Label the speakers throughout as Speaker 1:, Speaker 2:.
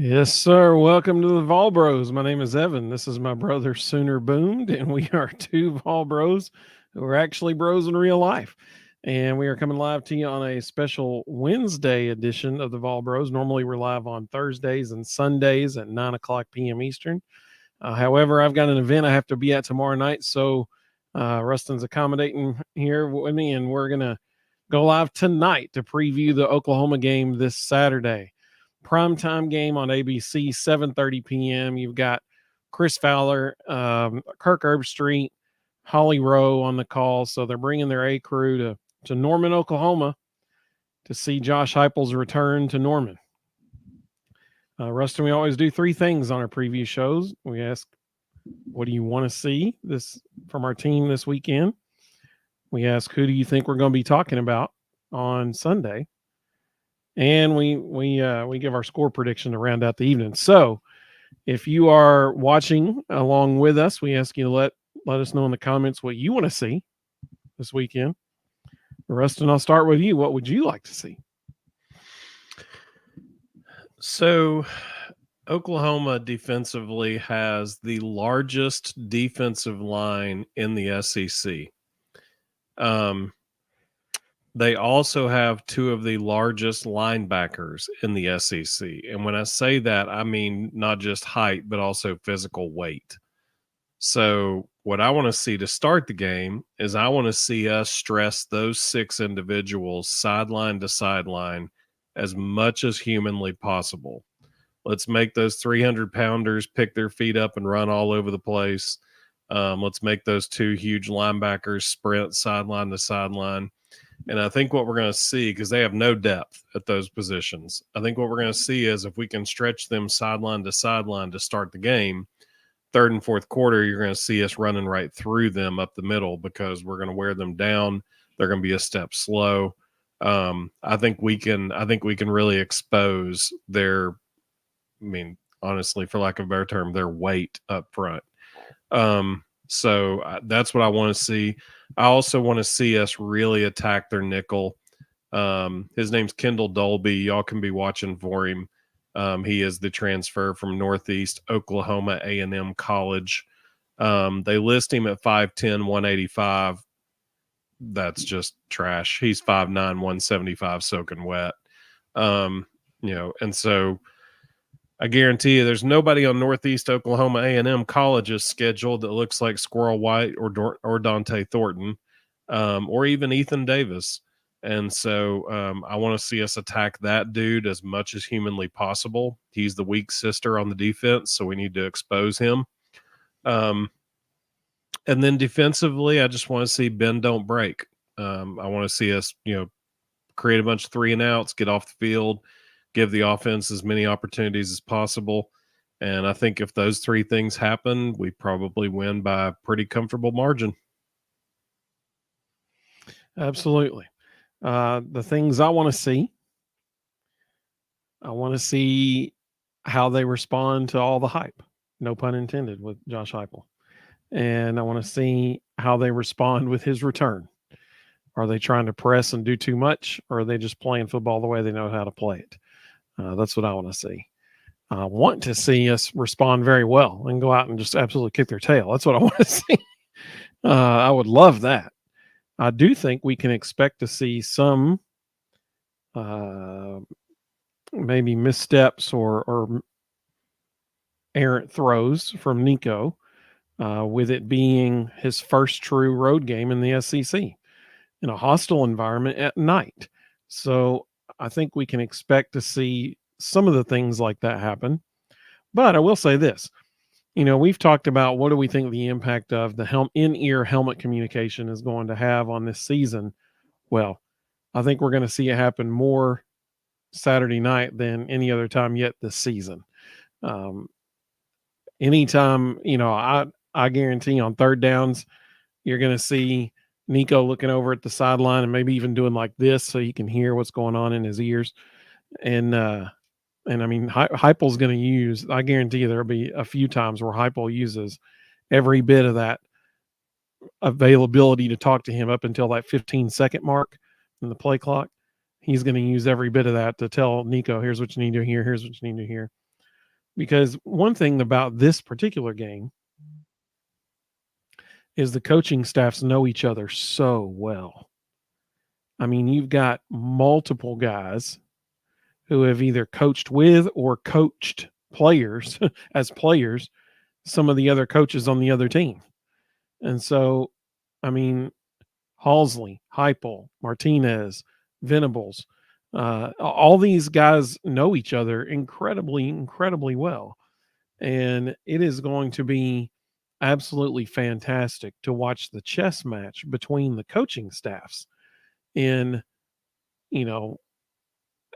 Speaker 1: Yes, sir. Welcome to the Vol Bros. My name is Evan. This is my brother Sooner Boomed, and we are two Vol Bros who are actually bros in real life. And we are coming live to you on a special Wednesday edition of the Vol Bros. Normally, we're live on Thursdays and Sundays at 9 o'clock p.m. Eastern. However, I've got an event I have to be at tomorrow night, so Rustin's accommodating here with me, and we're going to go live tonight to preview the Oklahoma game this Saturday. Primetime game on ABC, 7:30 p.m. You've got Chris Fowler, Kirk Herbstreit, Holly Rowe on the call. So they're bringing their A crew to Norman, Oklahoma to see Josh Heupel's return to Norman. Rustin, we always do three things on our preview shows. We ask, what do you want to see this from our team this weekend? We ask, who do you think we're going to be talking about on Sunday? And we give our score prediction to round out the evening. So if you are watching along with us, we ask you to let us know in the comments what you want to see this weekend. Rustin, I'll start with you. What would you like to see?
Speaker 2: So Oklahoma defensively has the largest defensive line in the SEC. They also have two of the largest linebackers in the SEC. And when I say that, I mean not just height, but also physical weight. So what I want to see to start the game is I want to see us stress those six individuals sideline to sideline as much as humanly possible. Let's make those 300-pounders pick their feet up and run all over the place. Let's make those two huge linebackers sprint sideline to sideline. And I think what we're going to see, because they have no depth at those positions, I think what we're going to see is if we can stretch them sideline to start the game, third and fourth quarter, you're going to see us running right through them up the middle because we're going to wear them down. They're going to be a step slow. I think we can really expose their, honestly, for lack of a better term, their weight up front. So that's what I want to see. I also want to see us really attack their nickel. His name's Kendall Dolby. Y'all can be watching for him. He is the transfer from Northeast Oklahoma A&M College. They list him at 5'10", 185. That's just trash. He's 5'9", 175 soaking wet. And so I guarantee you there's nobody on Northeast Oklahoma A&M College's schedule that looks like Squirrel White or Dante Thornton, or even Ethan Davis. And so I want to see us attack that dude as much as humanly possible. He's the weak sister on the defense, so we need to expose him. And then defensively, I just want to see bend, don't break. I want to see us, create a bunch of 3-and-outs, get off the field, give the offense as many opportunities as possible. And I think if those three things happen, we probably win by a pretty comfortable margin.
Speaker 1: Absolutely. The things I want to see how they respond to all the hype, no pun intended, with Josh Heupel. And I want to see how they respond with his return. Are they trying to press and do too much, or are they just playing football the way they know how to play it? That's what I want to see. I want to see us respond very well and go out and just absolutely kick their tail. That's what I want to see. I would love that. I do think we can expect to see some maybe missteps or errant throws from Nico, with it being his first true road game in the SEC in a hostile environment at night. So I think we can expect to see some of the things like that happen. But I will say this, we've talked about what do we think the impact of the in-ear helmet communication is going to have on this season. Well, I think we're going to see it happen more Saturday night than any other time yet this season. Anytime, I guarantee on third downs, you're going to see Nico looking over at the sideline and maybe even doing like this so you can hear what's going on in his ears. And I mean, Heupel's going to use, I guarantee you there'll be a few times where Heupel uses every bit of that availability to talk to him up until that 15-second mark in the play clock. He's going to use every bit of that to tell Nico, here's what you need to hear, here's what you need to hear. Because one thing about this particular game is the coaching staffs know each other so well. I mean, you've got multiple guys who have either coached with or coached players as players, some of the other coaches on the other team. And so, I mean, Halsley, Heupel, Martinez, Venables, all these guys know each other incredibly, incredibly well. And it is going to be absolutely fantastic to watch the chess match between the coaching staffs in, you know,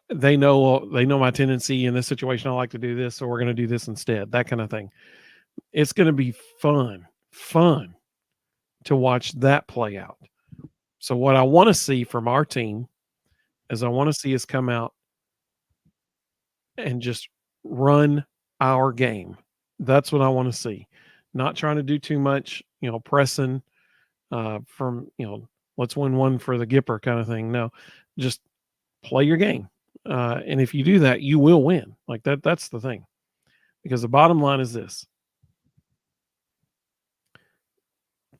Speaker 1: they know my tendency in this situation. I like to do this, so we're going to do this instead. That kind of thing. It's going to be fun to watch that play out. So what I want to see from our team is I want to see us come out and just run our game. That's what I want to see. Not trying to do too much, pressing from, let's win one for the Gipper kind of thing. No, just play your game. And if you do that, you will win. Like that's the thing. Because the bottom line is this.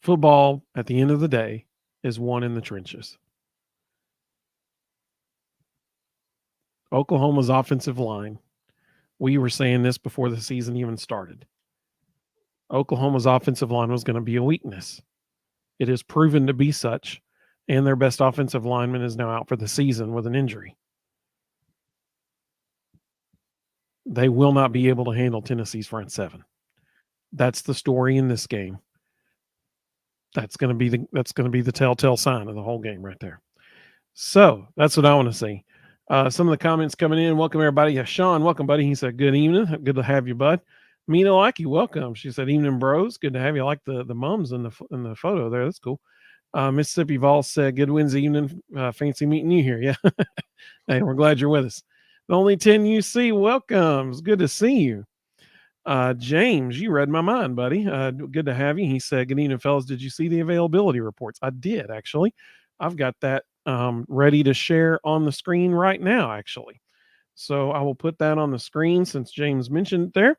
Speaker 1: Football, at the end of the day, is won in the trenches. Oklahoma's offensive line, we were saying this before the season even started. Oklahoma's offensive line was going to be a weakness. It has proven to be such, and their best offensive lineman is now out for the season with an injury. They will not be able to handle Tennessee's front seven. That's the story in this game. That's going to be the telltale sign of the whole game right there. So that's what I want to see. Some of the comments coming in. Welcome everybody. Yeah, Sean, welcome, buddy. He said, "Good evening. Good to have you, bud." Mina like you. Welcome. She said, "Evening, bros. Good to have you." I like the mums in the photo there. That's cool. Mississippi Vol said, "Good Wednesday evening. Fancy meeting you here." Yeah. Hey, we're glad you're with us. The only 10 you see, welcomes. Good to see you. James, you read my mind, buddy. Good to have you. He said, "Good evening, fellas. Did you see the availability reports?" I did, actually. I've got that ready to share on the screen right now, actually. So I will put that on the screen since James mentioned it there.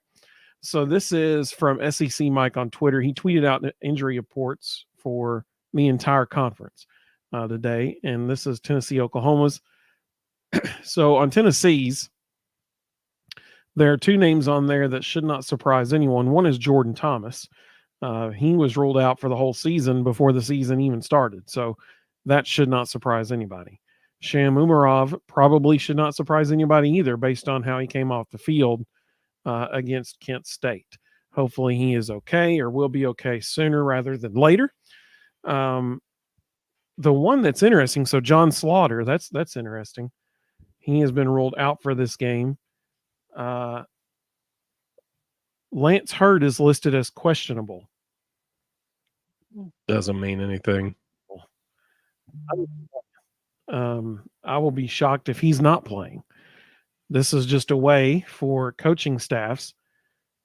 Speaker 1: So this is from SEC Mike on Twitter. He tweeted out injury reports for the entire conference today, and this is Tennessee, Oklahoma's. So on Tennessee's, there are two names on there that should not surprise anyone. One is Jordan Thomas. He was ruled out for the whole season before the season even started. So that should not surprise anybody. Sham Umarov probably should not surprise anybody either based on how he came off the field against Kent State. Hopefully he is okay or will be okay sooner rather than later. The one that's interesting, so John Slaughter, that's interesting. He has been ruled out for this game. Lance Hurd is listed as questionable.
Speaker 2: Doesn't mean anything.
Speaker 1: I will be shocked if he's not playing. This is just a way for coaching staffs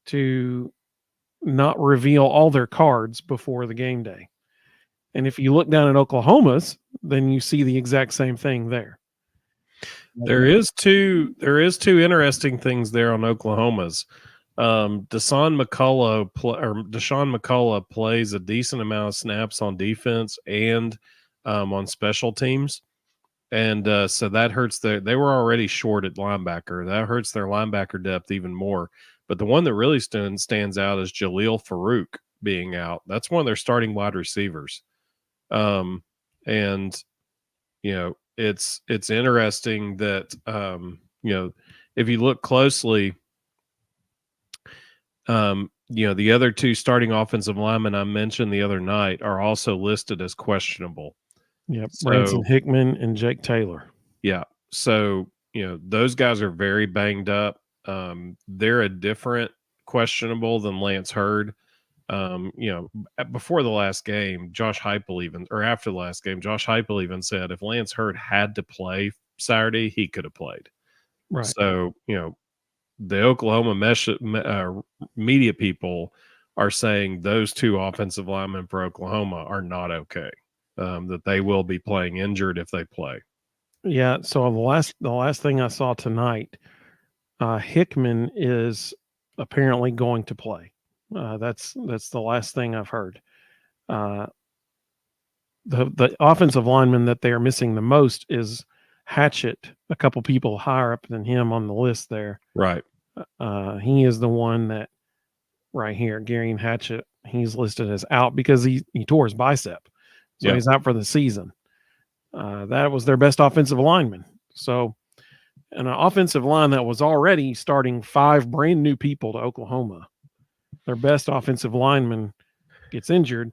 Speaker 1: to not reveal all their cards before the game day. And if you look down at Oklahoma's, then you see the exact same thing there.
Speaker 2: There is two interesting things there on Oklahoma's. Deshaun McCullough plays a decent amount of snaps on defense and on special teams. And so that hurts they were already short at linebacker. That hurts their linebacker depth even more. But the one that really stands out is Jaleel Farouk being out. That's one of their starting wide receivers. And it's interesting that if you look closely, the other two starting offensive linemen I mentioned the other night are also listed as questionable.
Speaker 1: Yep, Branson Hickman and Jake Taylor.
Speaker 2: Yeah, so those guys are very banged up. They're a different questionable than Lance Hurd. Before the last game, after the last game, Josh Heupel even said if Lance Hurd had to play Saturday, he could have played.
Speaker 1: Right.
Speaker 2: So, the Oklahoma media people are saying those two offensive linemen for Oklahoma are not okay, that they will be playing injured if they play.
Speaker 1: Yeah. So the last thing I saw tonight, Hickman is apparently going to play. That's the last thing I've heard. The offensive lineman that they are missing the most is Hatchett, a couple people higher up than him on the list there.
Speaker 2: Right.
Speaker 1: He is the one that right here, Gary Hatchett, he's listed as out because he tore his bicep. So he's out for the season. That was their best offensive lineman. So an offensive line that was already starting 5 brand new people to Oklahoma. Their best offensive lineman gets injured,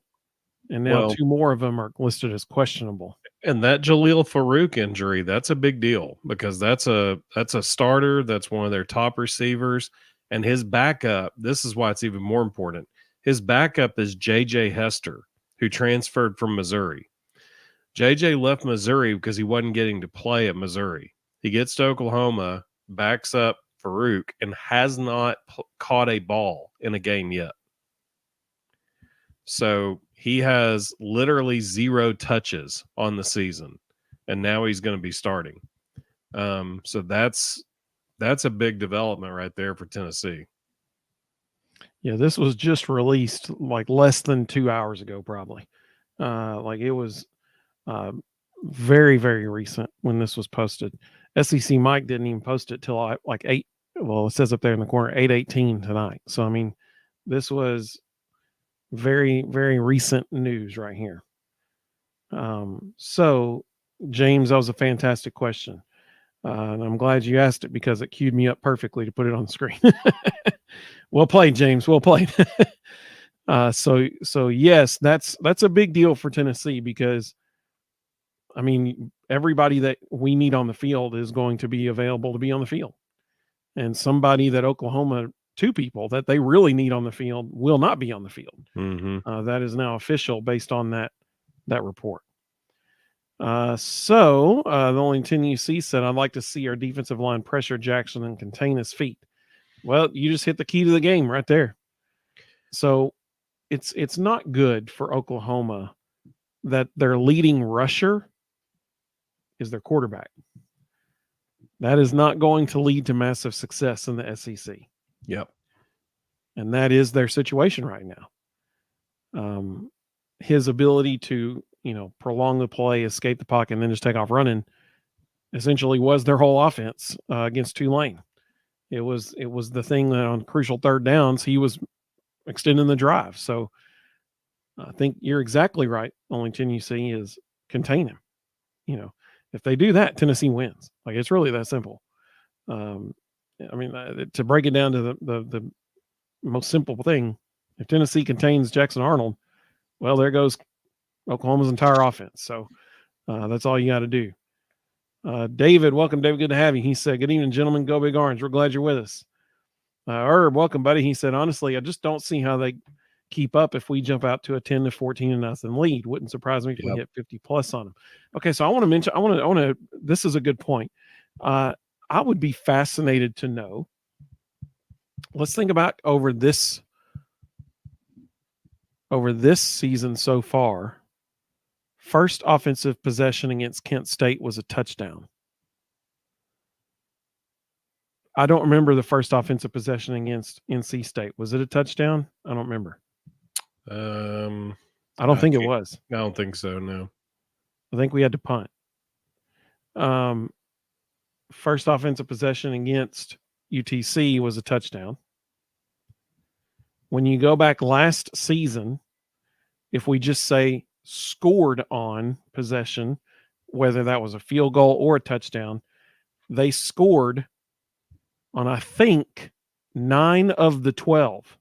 Speaker 1: and now 2 more of them are listed as questionable.
Speaker 2: And that Jaleel Farouk injury, that's a big deal because that's a starter. That's one of their top receivers. And his backup, this is why it's even more important. His backup is J.J. Hester, who transferred from Missouri. J.J. left Missouri because he wasn't getting to play at Missouri. He gets to Oklahoma, backs up Farouk, and has not caught a ball in a game yet. So he has literally 0 touches on the season, and now he's going to be starting. So that's a big development right there for Tennessee.
Speaker 1: Yeah, this was just released like less than 2 hours ago, probably. Like it was very, very recent when this was posted. SEC Mike didn't even post it till like 8. Well, it says up there in the corner 8:18 tonight. So I mean, this was very, very recent news right here. So James, that was a fantastic question. And I'm glad you asked it because it queued me up perfectly to put it on the screen. Well played, James. Well played. So yes, that's a big deal for Tennessee because, I mean, everybody that we need on the field is going to be available to be on the field, and somebody that Oklahoma, 2 people that they really need on the field will not be on the field.
Speaker 2: Mm-hmm.
Speaker 1: That is now official based on that report. So the only 10 you see said, I'd like to see our defensive line pressure Jackson and contain his feet. Well, you just hit the key to the game right there. So it's not good for Oklahoma that their leading rusher is their quarterback. That is not going to lead to massive success in the SEC.
Speaker 2: Yep.
Speaker 1: And that is their situation right now. His ability to, prolong the play, escape the pocket, and then just take off running essentially was their whole offense against Tulane. It was the thing that on crucial 3rd downs, he was extending the drive. So I think you're exactly right. Only 10 you see is contain him. If they do that, Tennessee wins. Like, it's really that simple. To break it down to the most simple thing, if Tennessee contains Jackson Arnold, well, there goes Oklahoma's entire offense. So that's all you got to do. David, welcome, David. Good to have you. He said, good evening, gentlemen. Go Big Orange. We're glad you're with us. Herb, welcome, buddy. He said, honestly, I just don't see how they keep up if we jump out to a 10-14 lead. Wouldn't surprise me if we hit 50 plus on them. Okay, so I want to mention, I want to, this is a good point. I would be fascinated to know. Let's think about over this season so far. First offensive possession against Kent State was a touchdown. I don't remember the first offensive possession against NC State. Was it a touchdown? I don't remember. I don't think it was.
Speaker 2: I don't think so, no.
Speaker 1: I think we had to punt. First offensive possession against UTC was a touchdown. When you go back last season, if we just say scored on possession, whether that was a field goal or a touchdown, they scored on, I think, 9 of the 12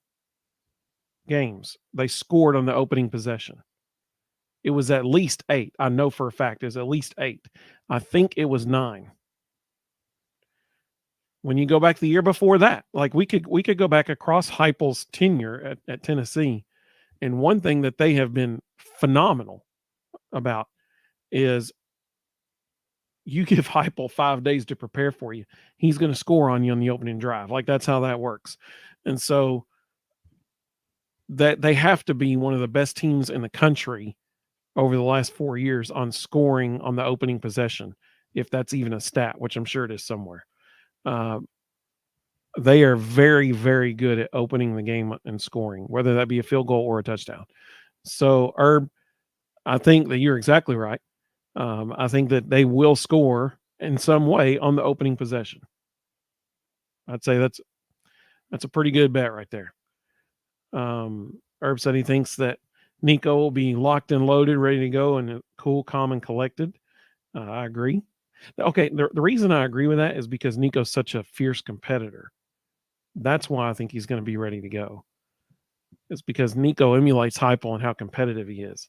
Speaker 1: games. They scored on the opening possession. It was at least 8. I know for a fact it was at least 8. I think it was 9. When you go back the year before that, like we could go back across Heupel's tenure at Tennessee, and one thing that they have been phenomenal about is you give Heupel 5 days to prepare for you. He's going to score on you on the opening drive. Like, that's how that works. And so that they have to be one of the best teams in the country over the last 4 years on scoring on the opening possession, if that's even a stat, which I'm sure it is somewhere. they are very, very good at opening the game and scoring, whether that be a field goal or a touchdown. So, Herb, I think that you're exactly right. I think that they will score in some way on the opening possession. I'd say that's a pretty good bet right there. Herb said he thinks that Nico will be locked and loaded, ready to go, and cool, calm, and collected. I agree. Okay, the reason I agree with that is because Nico's such a fierce competitor. That's why I think he's going to be ready to go. It's because Nico emulates Heupel and how competitive he is.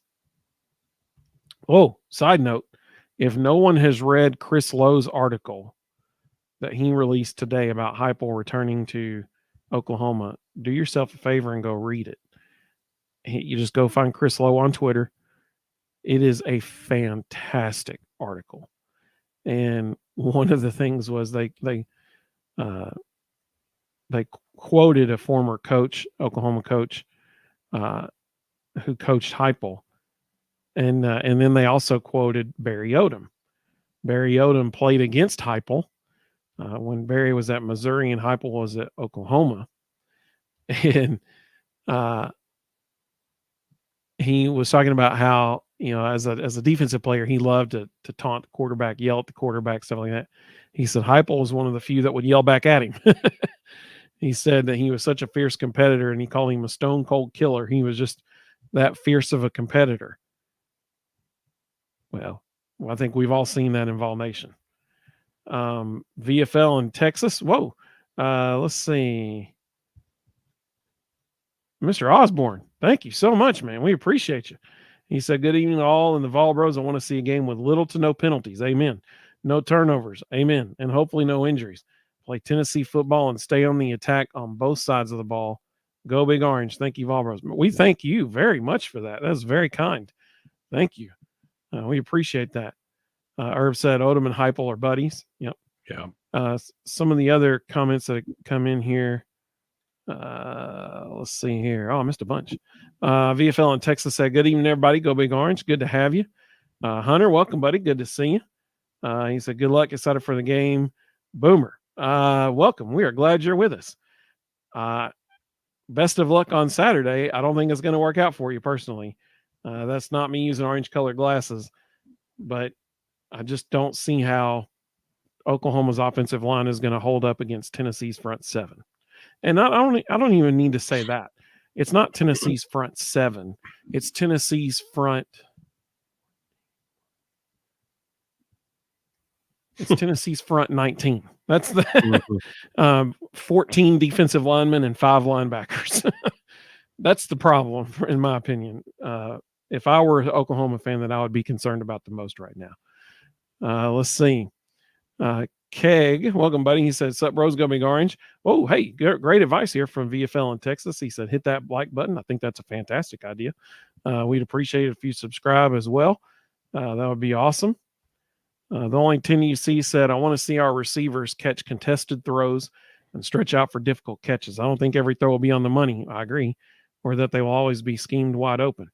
Speaker 1: Oh, side note, if no one has read Chris Lowe's article that he released today about Heupel returning to Oklahoma, do yourself a favor and go read it. You just go find Chris Lowe on Twitter. It is a fantastic article. And one of the things was they quoted a former coach, Oklahoma coach, who coached Heupel, and then they also quoted Barry Odom. Barry Odom played against Heupel when Barry was at Missouri and Heupel was at Oklahoma, and he was talking about how, as a defensive player, he loved to taunt the quarterback, yell at the quarterback, stuff like that. He said Heupel was one of the few that would yell back at him. He said that he was such a fierce competitor, and he called him a stone cold killer. He was just that fierce of a competitor. Well, I think we've all seen that in Vol Nation. VFL in Texas. Whoa. Let's see. Mr. Osborne, thank you so much, man. We appreciate you. He said, good evening all in the Vol Bros. I want to see a game with little to no penalties. Amen. No turnovers. Amen. And hopefully no injuries. Play Tennessee football and stay on the attack on both sides of the ball. Go Big Orange. Thank you, Vol Bros. We thank you very much for that. That's very kind. Thank you. We appreciate that. Herb said Odom and Heupel are buddies. Yep.
Speaker 2: Yeah.
Speaker 1: Some of the other comments that come in here. Let's see here. Oh, I missed a bunch. VFL in Texas said, good evening, everybody. Go Big Orange. Good to have you. Hunter, welcome, buddy. Good to see you. He said, good luck. Excited for the game. Boomer, welcome. We are glad you're with us. Best of luck on Saturday. I don't think it's going to work out for you personally. That's not me using orange colored glasses, but I just don't see how Oklahoma's offensive line is going to hold up against Tennessee's front seven. And I don't even need to say that. It's not Tennessee's front seven. It's Tennessee's front. It's Tennessee's front 19. That's the 14 defensive linemen and 5 linebackers. That's the problem, in my opinion. If I were an Oklahoma fan, that I would be concerned about the most right now. Let's see. Keg, welcome, buddy. He said, sup, bros, go Big Orange. Oh, hey, great advice here from VFL in Texas. He said, hit that like button. I think that's a fantastic idea. We'd appreciate it if you subscribe as well. That would be awesome. The only 10 you see said, I want to see our receivers catch contested throws and stretch out for difficult catches. I don't think every throw will be on the money. I agree. Or that they will always be schemed wide open.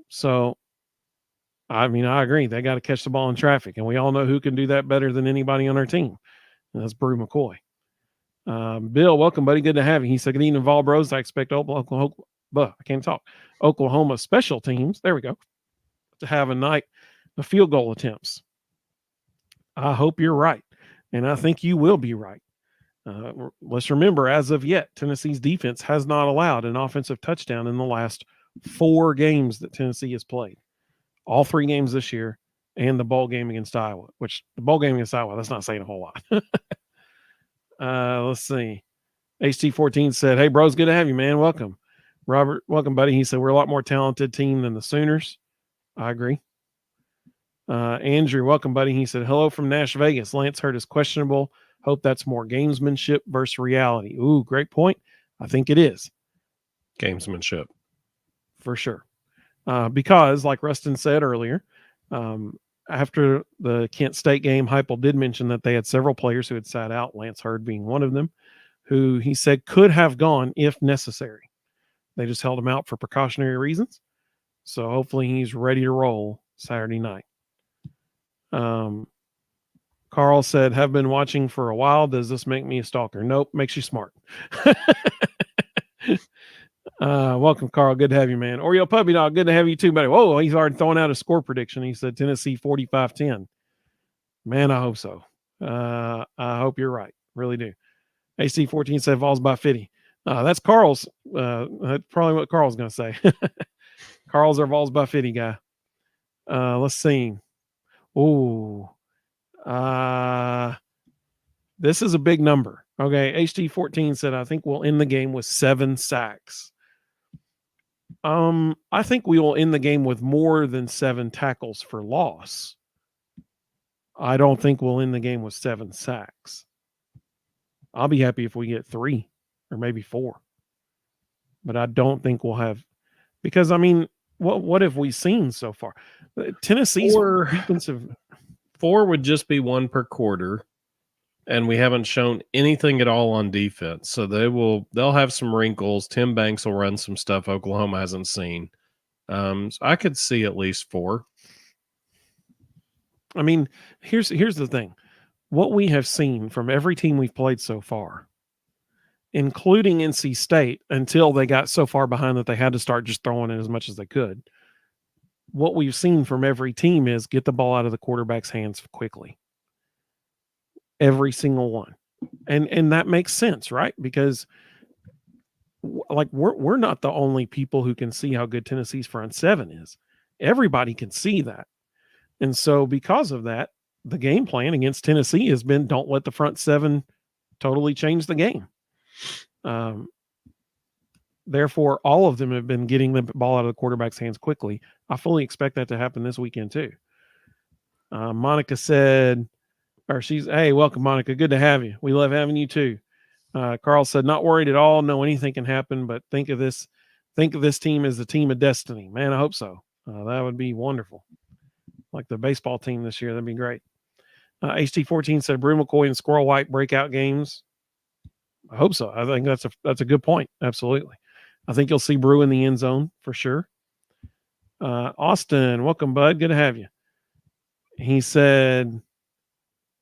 Speaker 1: So, I mean, I agree. They got to catch the ball in traffic, and we all know who can do that better than anybody on our team. And that's Brew McCoy. Bill, welcome, buddy. Good to have you. He said, good evening, Vol Bros. I expect Oklahoma special teams. There we go. To have a night of field goal attempts. I hope you're right, and I think you will be right. Let's remember, as of yet, Tennessee's defense has not allowed an offensive touchdown in the last 4 games that Tennessee has played. All 3 games this year and the bowl game against Iowa, which the bowl game against Iowa, that's not saying a whole lot. Let's see. HT14 said, hey, bros, good to have you, man. Welcome. Robert, welcome, buddy. He said, we're a lot more talented team than the Sooners. I agree. Andrew, welcome, buddy. He said, hello from Nash Vegas. Lance Hurd is questionable. Hope that's more gamesmanship versus reality. Ooh, great point. I think it is.
Speaker 2: Gamesmanship.
Speaker 1: For sure. Because, like Rustin said earlier, after the Kent State game, Heupel did mention that they had several players who had sat out, Lance Hurd being one of them, who he said could have gone if necessary. They just held him out for precautionary reasons. So hopefully he's ready to roll Saturday night. Carl Carl said, have been watching for a while. Does this make me a stalker? Nope, makes you smart. Welcome, Carl. Good to have you, man. Oreo Puppy Dog, good to have you too, buddy. Whoa, he's already throwing out a score prediction. He said Tennessee 45-10. Man, I hope so. I hope you're right. Really do. AC14 said Vols by 50. That's Carl's. That's probably what Carl's going to say. Carl's our Vols by 50 guy. Let's see. Ooh. This is a big number. Okay. HT14 said, I think we'll end the game with 7 sacks. I think we will end the game with more than 7 tackles for loss. I don't think we'll end the game with 7 sacks. I'll be happy if we get 3 or maybe 4. But I don't think we'll have, because I mean, what have we seen so far? Tennessee's defensive
Speaker 2: 4 would just be 1 per quarter, and we haven't shown anything at all on defense. So they'll have some wrinkles. Tim Banks will run some stuff Oklahoma hasn't seen. So I could see at least 4.
Speaker 1: I mean, here's the thing. What we have seen from every team we've played so far, including NC State, until they got so far behind that they had to start just throwing it as much as they could. What we've seen from every team is get the ball out of the quarterback's hands quickly. Every single one. And that makes sense, right? Because like we're not the only people who can see how good Tennessee's front 7 is. Everybody can see that. And so because of that, the game plan against Tennessee has been don't let the front 7 totally change the game. Therefore, all of them have been getting the ball out of the quarterback's hands quickly. I fully expect that to happen this weekend too. Monica said, hey, welcome, Monica. Good to have you. We love having you too. Carl said, not worried at all. No, anything can happen, but think of this team as the team of destiny. Man, I hope so. That would be wonderful. Like the baseball team this year. That'd be great. HT14 said Brew McCoy and Squirrel White breakout games. I hope so. I think that's a good point. Absolutely. I think you'll see Brew in the end zone for sure. Austin, welcome, bud. Good to have you. He said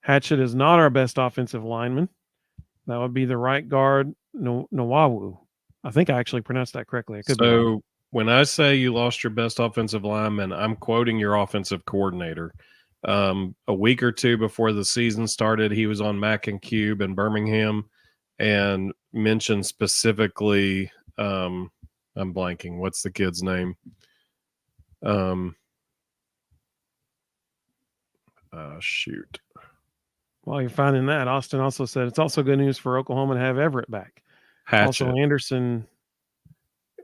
Speaker 1: Hatchett is not our best offensive lineman. That would be the right guard, Nawawu. I think I actually pronounced that correctly.
Speaker 2: So when I say you lost your best offensive lineman, I'm quoting your offensive coordinator. A week or 2 before the season started, he was on Mac and Cube in Birmingham and mentioned specifically, I'm blanking. What's the kid's name? Shoot.
Speaker 1: While you're finding that, Austin also said it's also good news for Oklahoma to have Everett back.
Speaker 2: Hatchett.
Speaker 1: Also, Anderson.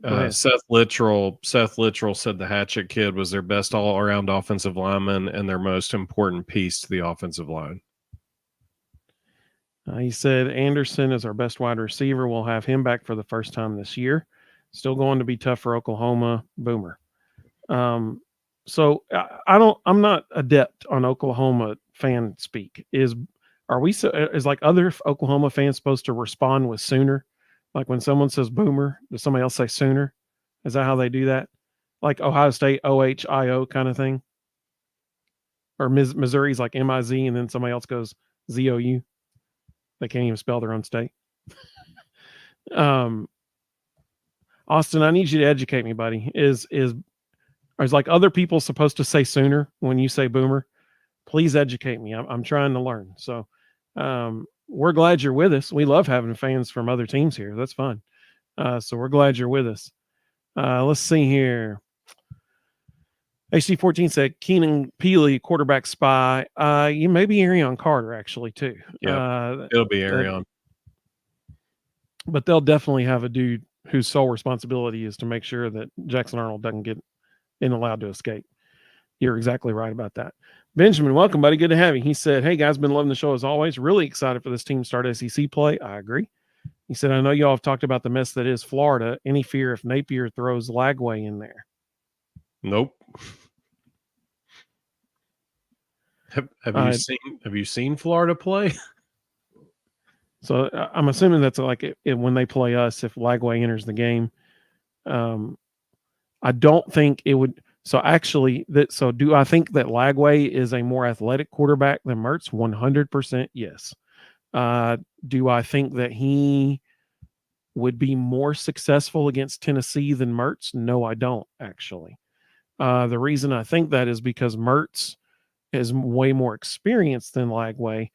Speaker 2: Seth Littrell said the Hatchett kid was their best all-around offensive lineman and their most important piece to the offensive line.
Speaker 1: He said Anderson is our best wide receiver. We'll have him back for the first time this year. Still going to be tough for Oklahoma. Boomer. So I'm not adept on Oklahoma fan speak. Is like other Oklahoma fans supposed to respond with Sooner? Like when someone says Boomer, does somebody else say Sooner? Is that how they do that? Like Ohio State, OHIO kind of thing? Or Missouri's like MIZ and then somebody else goes ZOU. They can't even spell their own state. Austin, I need you to educate me, buddy. Is like other people supposed to say Sooner when you say Boomer? Please educate me. I'm trying to learn. So we're glad you're with us. We love having fans from other teams here. That's fun. So we're glad you're with us. Let's see here. HC14 said Keenan Peely, quarterback spy. You may be Arion Carter actually too.
Speaker 2: Yeah, it'll be Arion.
Speaker 1: But they'll definitely have a dude whose sole responsibility is to make sure that Jackson Arnold doesn't get allowed to escape. You're exactly right about that. Benjamin, welcome, buddy. Good to have you. He said, hey, guys, been loving the show as always. Really excited for this team to start SEC play. I agree. He said, I know y'all have talked about the mess that is Florida. Any fear if Napier throws Lagway in there?
Speaker 2: Nope. Have you seen Florida play?
Speaker 1: So I'm assuming that's like when they play us, if Lagway enters the game. I don't think it would. So actually, do I think that Lagway is a more athletic quarterback than Mertz? 100% yes. Uh, do I think that he would be more successful against Tennessee than Mertz? No, I don't actually. The reason I think that is because Mertz is way more experienced than Lagway.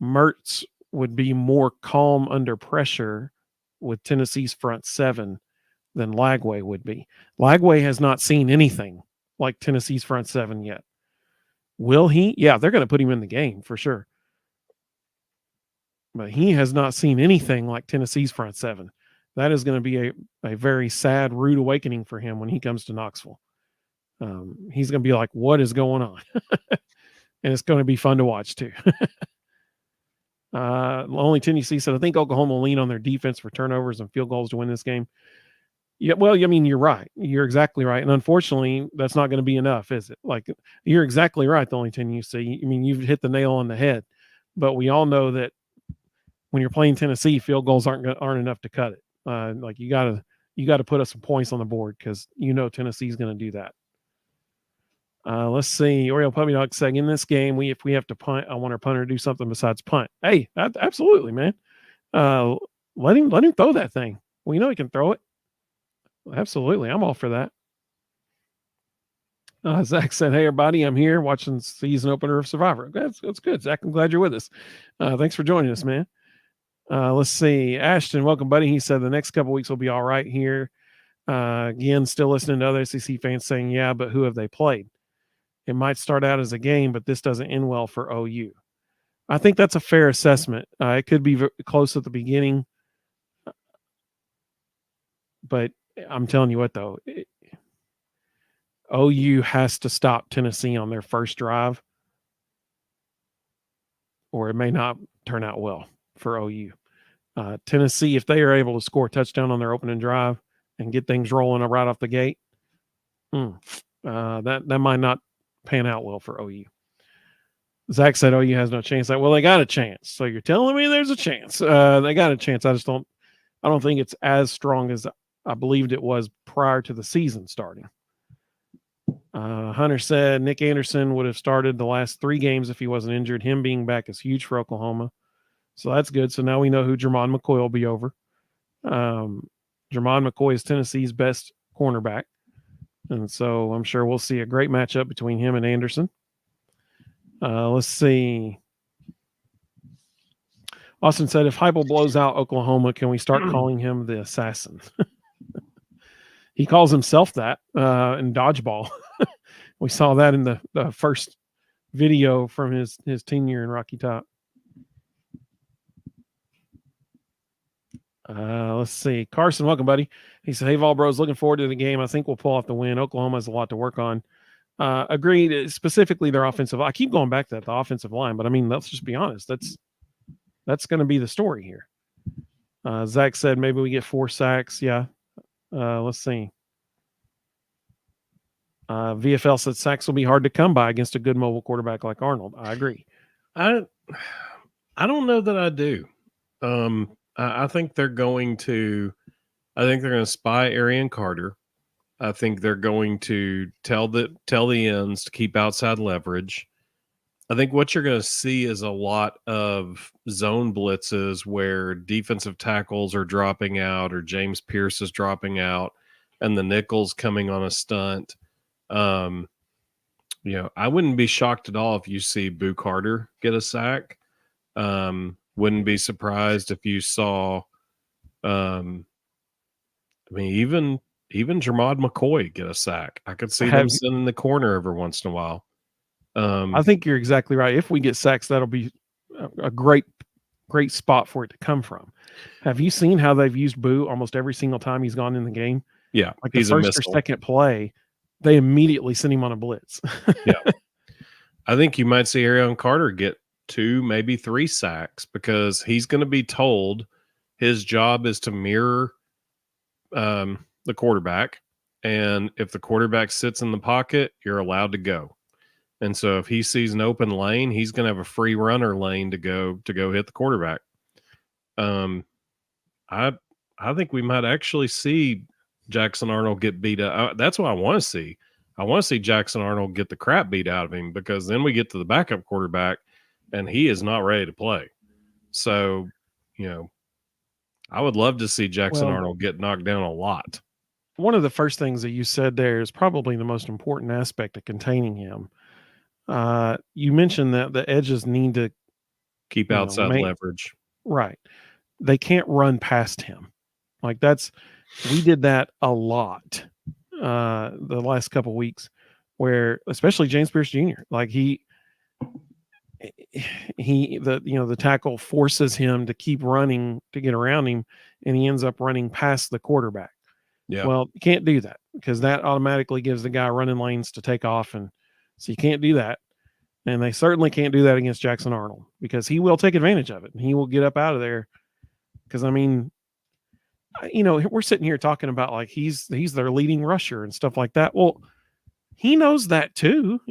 Speaker 1: Mertz would be more calm under pressure with Tennessee's front seven than Lagway would be. Lagway has not seen anything like Tennessee's front seven yet. Will he? Yeah, they're going to put him in the game for sure. But he has not seen anything like Tennessee's front seven. That is going to be a very sad, rude awakening for him when he comes to Knoxville. He's going to be like, what is going on? And it's going to be fun to watch too. Only Tennessee said, I think Oklahoma will lean on their defense for turnovers and field goals to win this game. Yeah, well, I mean, you're right. You're exactly right. And unfortunately, that's not going to be enough, is it? Like, you're exactly right. The only Tennessee, I mean, you've hit the nail on the head. But we all know that when you're playing Tennessee, field goals aren't enough to cut it. Like you gotta put us some points on the board because Tennessee's going to do that. Let's see. Oriole Puppy Dog saying in this game, if we have to punt, I want our punter to do something besides punt. Hey, absolutely, man. Let him throw that thing. We know he can throw it. Absolutely, I'm all for that. Zach said, "Hey, everybody, I'm here watching season opener of Survivor." That's good, Zach. I'm glad you're with us. Thanks for joining us, man. Let's see. Ashton, welcome, buddy. He said the next couple weeks will be all right here. Again, still listening to other SEC fans saying, yeah, but who have they played? It might start out as a game, but this doesn't end well for OU. I think that's a fair assessment. It could be close at the beginning. But I'm telling you what, though, OU has to stop Tennessee on their first drive, or it may not turn out well for OU. Tennessee, if they are able to score a touchdown on their opening drive and get things rolling right off the gate, that might not pan out well for OU. Zach said OU has no chance. Well, they got a chance. So you're telling me there's a chance. They got a chance. I don't think it's as strong as I believed it was prior to the season starting. Hunter said Nick Anderson would have started the last 3 games if he wasn't injured. Him being back is huge for Oklahoma. So that's good. So now we know who Jermon McCoy will be over. Jermon McCoy is Tennessee's best cornerback. And so I'm sure we'll see a great matchup between him and Anderson. Let's see. Austin said, if Heupel blows out Oklahoma, can we start calling him the assassin? He calls himself that in dodgeball. We saw that in the first video from his tenure in Rocky Top. Let's see. Carson, welcome, buddy. He said, hey, Vol Bros, looking forward to the game. I think we'll pull off the win. Oklahoma has a lot to work on. Agreed. Specifically, their offensive. I keep going back to that, the offensive line, but I mean, let's just be honest. That's going to be the story here. Zach said maybe we get 4 sacks. Yeah. Let's see. VFL said sacks will be hard to come by against a good mobile quarterback like Arnold. I agree.
Speaker 2: I don't know that I do. I think they're going to spy Arian Carter. I think they're going to tell the ends to keep outside leverage. I think what you're going to see is a lot of zone blitzes where defensive tackles are dropping out or James Pierce is dropping out and the nickel's coming on a stunt. I wouldn't be shocked at all if you see Boo Carter get a sack. Wouldn't be surprised if you saw, even Jermod McCoy get a sack. I could see them sitting in the corner every once in a while.
Speaker 1: I think you're exactly right. If we get sacks, that'll be a great spot for it to come from. Have you seen how they've used Boo almost every single time he's gone in the game?
Speaker 2: Yeah,
Speaker 1: like the first or second play, they immediately send him on a blitz.
Speaker 2: Yeah, I think you might see Arian Carter get 2, maybe 3 sacks because he's going to be told his job is to mirror the quarterback, and if the quarterback sits in the pocket, you're allowed to go. And so if he sees an open lane, he's going to have a free runner lane to go hit the quarterback. I think we might actually see Jackson Arnold get beat up. That's what I want to see. I want to see Jackson Arnold get the crap beat out of him, because then we get to the backup quarterback and he is not ready to play. So, I would love to see Jackson Arnold get knocked down a lot.
Speaker 1: One of the first things that you said there is probably the most important aspect of containing him. You mentioned that the edges need to
Speaker 2: keep outside leverage.
Speaker 1: Right. They can't run past him. Like we did that a lot the last couple of weeks, where especially James Pierce Jr. Like the tackle forces him to keep running to get around him, and he ends up running past the quarterback.
Speaker 2: Yeah.
Speaker 1: Well, you can't do that, because that automatically gives the guy running lanes to take off, and so you can't do that. And they certainly can't do that against Jackson Arnold, because he will take advantage of it and he will get up out of there. Because I mean, we're sitting here talking about like he's their leading rusher and stuff like that. Well, he knows that too,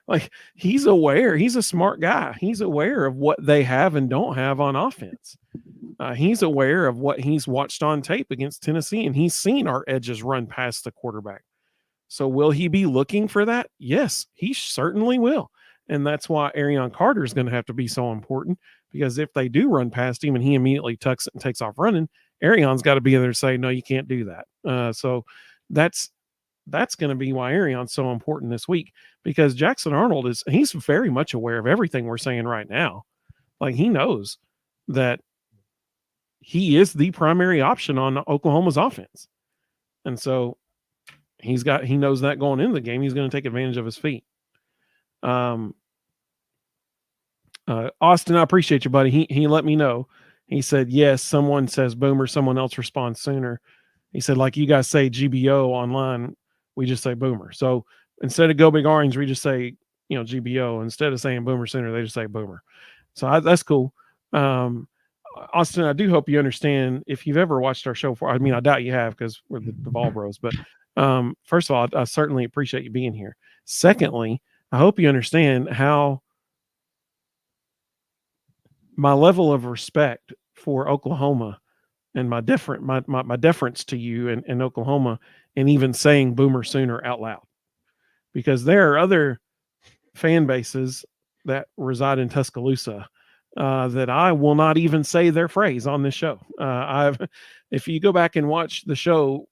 Speaker 1: like he's aware. He's a smart guy. He's aware of what they have and don't have on offense. He's aware of what he's watched on tape against Tennessee, and he's seen our edges run past the quarterback. So will he be looking for that? Yes, he certainly will. And that's why Arion Carter is going to have to be so important, because if they do run past him and he immediately tucks it and takes off running, Arion's got to be there to say, no, you can't do that. So that's going to be why Arion's so important this week, because Jackson Arnold he's very much aware of everything we're saying right now. Like, he knows that he is the primary option on Oklahoma's offense. And so he knows that going into the game, he's going to take advantage of his feet. Austin, I appreciate you, buddy. He let me know. He said, yes, someone says Boomer, someone else responds Sooner. He said, like you guys say GBO online, we just say Boomer. So instead of Go Big Orange, we just say, GBO. Instead of saying Boomer Sooner, they just say Boomer. So that's cool. Austin, I do hope you understand, if you've ever watched our show I doubt you have, because we're the Vol Bros, but first of all, I certainly appreciate you being here. Secondly, I hope you understand how my level of respect for Oklahoma and my deference to you in Oklahoma, and even saying Boomer Sooner out loud, because there are other fan bases that reside in Tuscaloosa that I will not even say their phrase on this show. If you go back and watch the show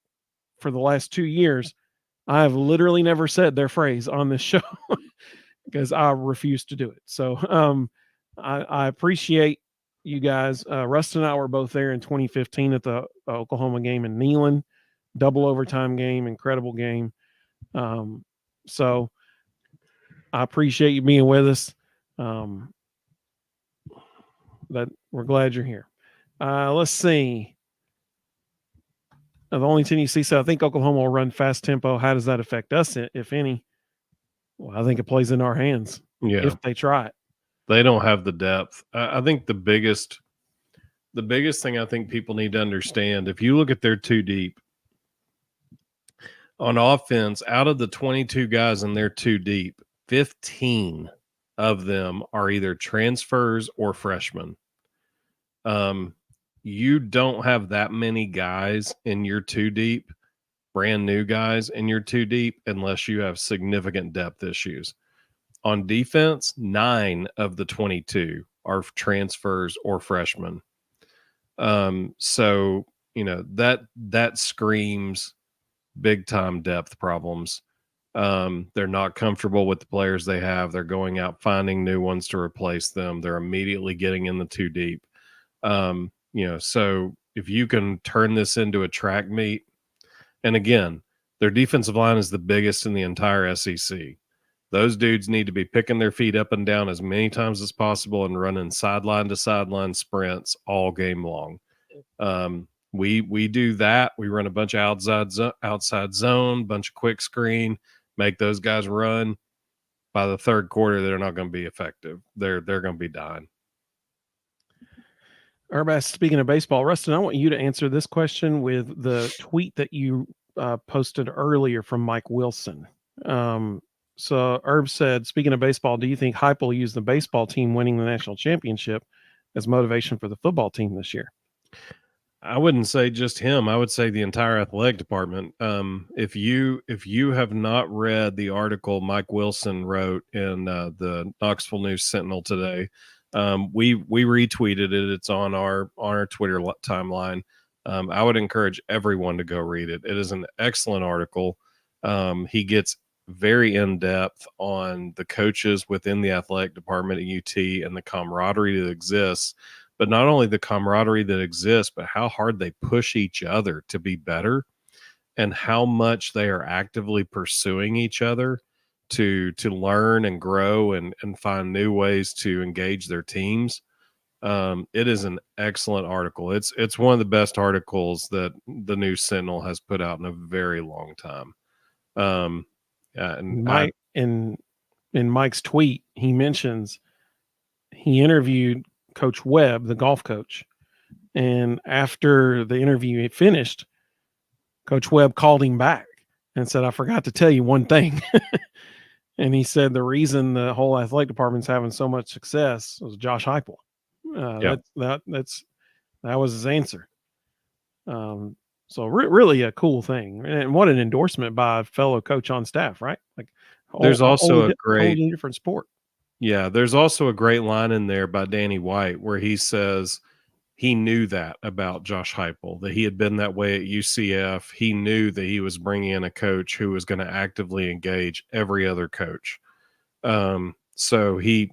Speaker 1: for the last 2 years, I have literally never said their phrase on this show because I refuse to do it. So I appreciate you guys. Russ and I were both there in 2015 at the Oklahoma game in Neyland, double overtime game, incredible game. So I appreciate you being with us. That we're glad you're here. Let's see. The only thing you see, so I think Oklahoma will run fast tempo. How does that affect us, if any? Well, I think it plays in our hands.
Speaker 2: Yeah,
Speaker 1: if they try it.
Speaker 2: They don't have the depth. I think the biggest thing I think people need to understand, if you look at their two deep on offense, out of the 22 guys in their two deep, 15 of them are either transfers or freshmen. You don't have that many guys in your two deep, brand new guys in your two deep, unless you have significant depth issues. On defense, 9 of the 22 are transfers or freshmen. So, that screams big time depth problems. They're not comfortable with the players they have. They're going out finding new ones to replace them. They're immediately getting in the two deep. So if you can turn this into a track meet, and again, their defensive line is the biggest in the entire SEC. Those dudes need to be picking their feet up and down as many times as possible and running sideline to sideline sprints all game long. We do that. We run a bunch of outside zone, bunch of quick screen, make those guys run. By the third quarter, they're not going to be effective. They're going to be dying.
Speaker 1: Urbass, speaking of baseball, Rustin, I want you to answer this question with the tweet that you posted earlier from Mike Wilson. So Herb said, speaking of baseball, do you think Hype will use the baseball team winning the national championship as motivation for the football team this year?
Speaker 2: I wouldn't say just him. I would say the entire athletic department. If you have not read the article Mike Wilson wrote in the Knoxville News Sentinel today, we retweeted it. It's on our Twitter timeline. I would encourage everyone to go read it. It is an excellent article. He gets very in depth on the coaches within the athletic department at UT and the camaraderie that exists, but not only the camaraderie that exists, but how hard they push each other to be better and how much they are actively pursuing each other to learn and grow and find new ways to engage their teams. It is an excellent article. It's one of the best articles that the News Sentinel has put out in a very long time. And
Speaker 1: Mike in Mike's tweet, he mentions he interviewed Coach Webb, the golf coach, and after the interview finished, Coach Webb called him back and said, "I forgot to tell you one thing." And he said the reason the whole athletic department's having so much success was Josh Heupel.
Speaker 2: Yeah.
Speaker 1: That was his answer. So really a cool thing, and what an endorsement by a fellow coach on staff, right? Like,
Speaker 2: There's also a
Speaker 1: totally different sport.
Speaker 2: Yeah, there's also a great line in there by Danny White where he says he knew that about Josh Heupel, that he had been that way at UCF. He knew that he was bringing in a coach who was going to actively engage every other coach. So he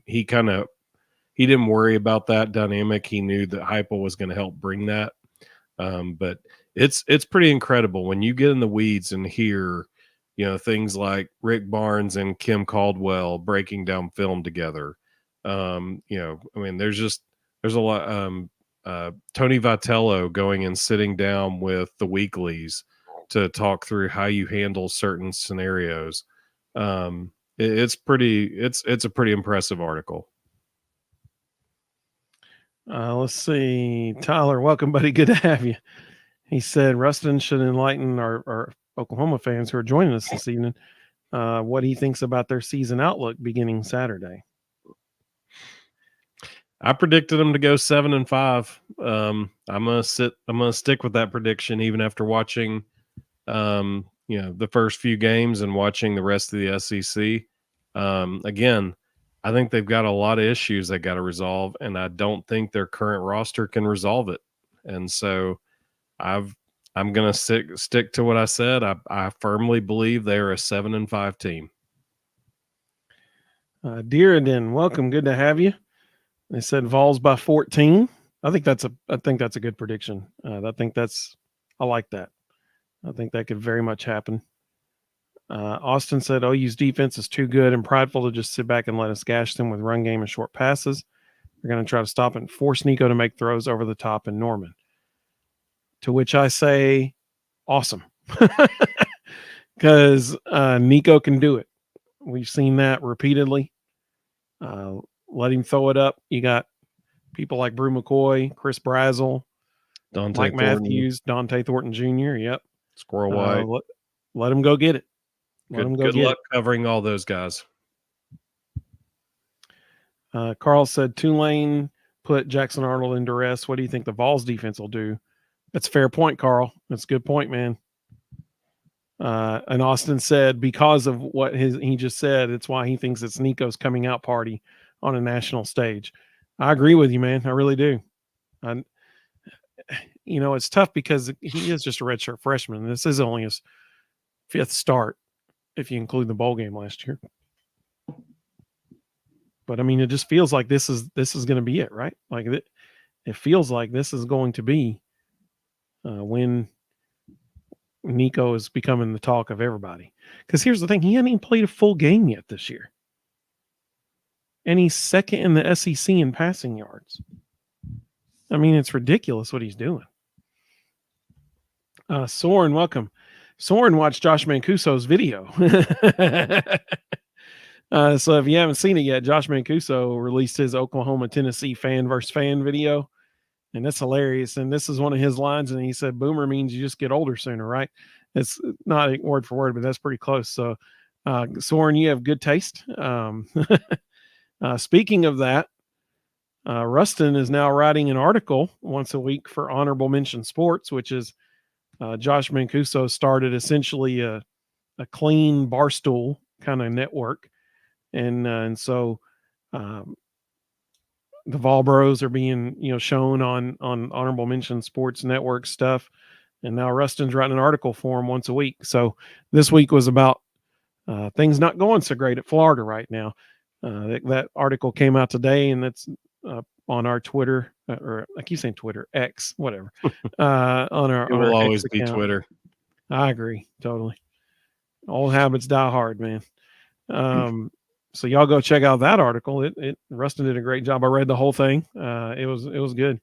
Speaker 2: didn't worry about that dynamic. He knew that Heupel was going to help bring that. But it's pretty incredible when you get in the weeds and hear, things like Rick Barnes and Kim Caldwell breaking down film together. There's a lot. Tony Vitello going and sitting down with the weeklies to talk through how you handle certain scenarios. It's a pretty impressive article.
Speaker 1: Let's see. Tyler, welcome, buddy. Good to have you. He said Rustin should enlighten our Oklahoma fans who are joining us this evening what he thinks about their season outlook beginning Saturday.
Speaker 2: I predicted them to go 7-5. I'm gonna stick with that prediction even after watching the first few games and watching the rest of the SEC. Again, I think they've got a lot of issues they got to resolve, and I don't think their current roster can resolve it. And so I'm going to stick to what I said. I firmly believe they're a 7-5 team.
Speaker 1: Dearden, welcome. Good to have you. They said Vols by 14. I think that's a good prediction. I like that. I think that could very much happen. Austin said OU's defense is too good and prideful to just sit back and let us gash them with run game and short passes. They're going to try to stop and force Nico to make throws over the top in Norman. To which I say, awesome. Because Nico can do it. We've seen that repeatedly. Let him throw it up. You got people like Brew McCoy, Chris Brazel, Mike Matthews, Dante Thornton Jr. Yep.
Speaker 2: Squirrel White.
Speaker 1: Let him go get it.
Speaker 2: Good luck covering all those guys.
Speaker 1: Carl said Tulane put Jackson Arnold in duress. What do you think the Vols defense will do? That's a fair point, Carl. That's a good point, man. And Austin said because of what he just said, it's why he thinks it's Nico's coming out party on a national stage. I agree with you, man. I really do. It's tough because he is just a redshirt freshman. This is only his 5th start, if you include the bowl game last year. But I mean, it just feels like this is going to be it, right? Like it feels like this is going to be when Nico is becoming the talk of everybody. Because here's the thing, he hasn't even played a full game yet this year. And he's second in the SEC in passing yards. I mean, it's ridiculous what he's doing. Soren, welcome. Soren watched Josh Mancuso's video. So if you haven't seen it yet, Josh Mancuso released his Oklahoma-Tennessee fan versus fan video. And that's hilarious. And this is one of his lines. And he said, boomer means you just get older sooner, right? It's not word for word, but that's pretty close. So, Soren, you have good taste. Speaking of that, Rustin is now writing an article once a week for Honorable Mention Sports, which is Josh Mancuso started essentially a clean barstool kind of network, and so the Vol Bros are being shown on Honorable Mention Sports Network stuff, and now Rustin's writing an article for him once a week. So this week was about things not going so great at Florida right now. That article came out today, and that's on our Twitter, or I keep saying Twitter, X, whatever. On our
Speaker 2: It will always
Speaker 1: X
Speaker 2: be
Speaker 1: account.
Speaker 2: Twitter.
Speaker 1: I agree totally. Old habits die hard, man. So y'all go check out that article. Rustin did a great job. I read the whole thing. It was good.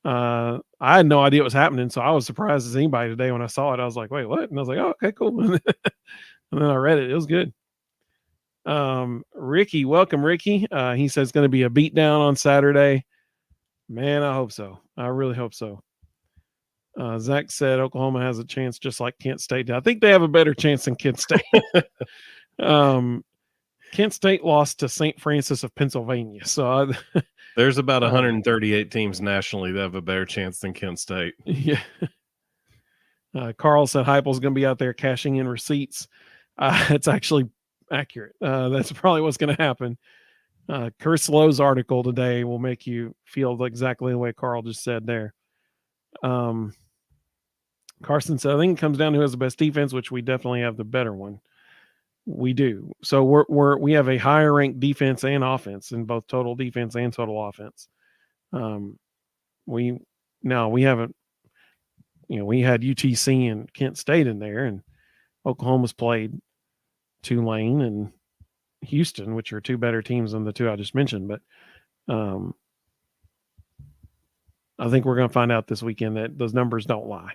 Speaker 1: I had no idea what was happening, so I was surprised as anybody today when I saw it. I was like, "Wait, what?" And I was like, "Oh, okay, cool." And then I read it. It was good. Ricky, welcome, Ricky. He says it's going to be a beatdown on Saturday. Man, I hope so. I really hope so. Zach said Oklahoma has a chance just like Kent State did. I think they have a better chance than Kent State. Kent State lost to St. Francis of Pennsylvania. So
Speaker 2: there's about 138 teams nationally that have a better chance than Kent State.
Speaker 1: Yeah. Carl said Heupel's going to be out there cashing in receipts. It's actually accurate. That's probably what's going to happen. Chris Lowe's article today will make you feel exactly the way Carl just said there. Carson said, I think it comes down to who has the best defense, which we definitely have the better one. We do. So we have a higher ranked defense and offense in both total defense and total offense. We haven't, we had UTC and Kent State in there, and Oklahoma's played Tulane and Houston, which are two better teams than the two I just mentioned. But I think we're going to find out this weekend that those numbers don't lie.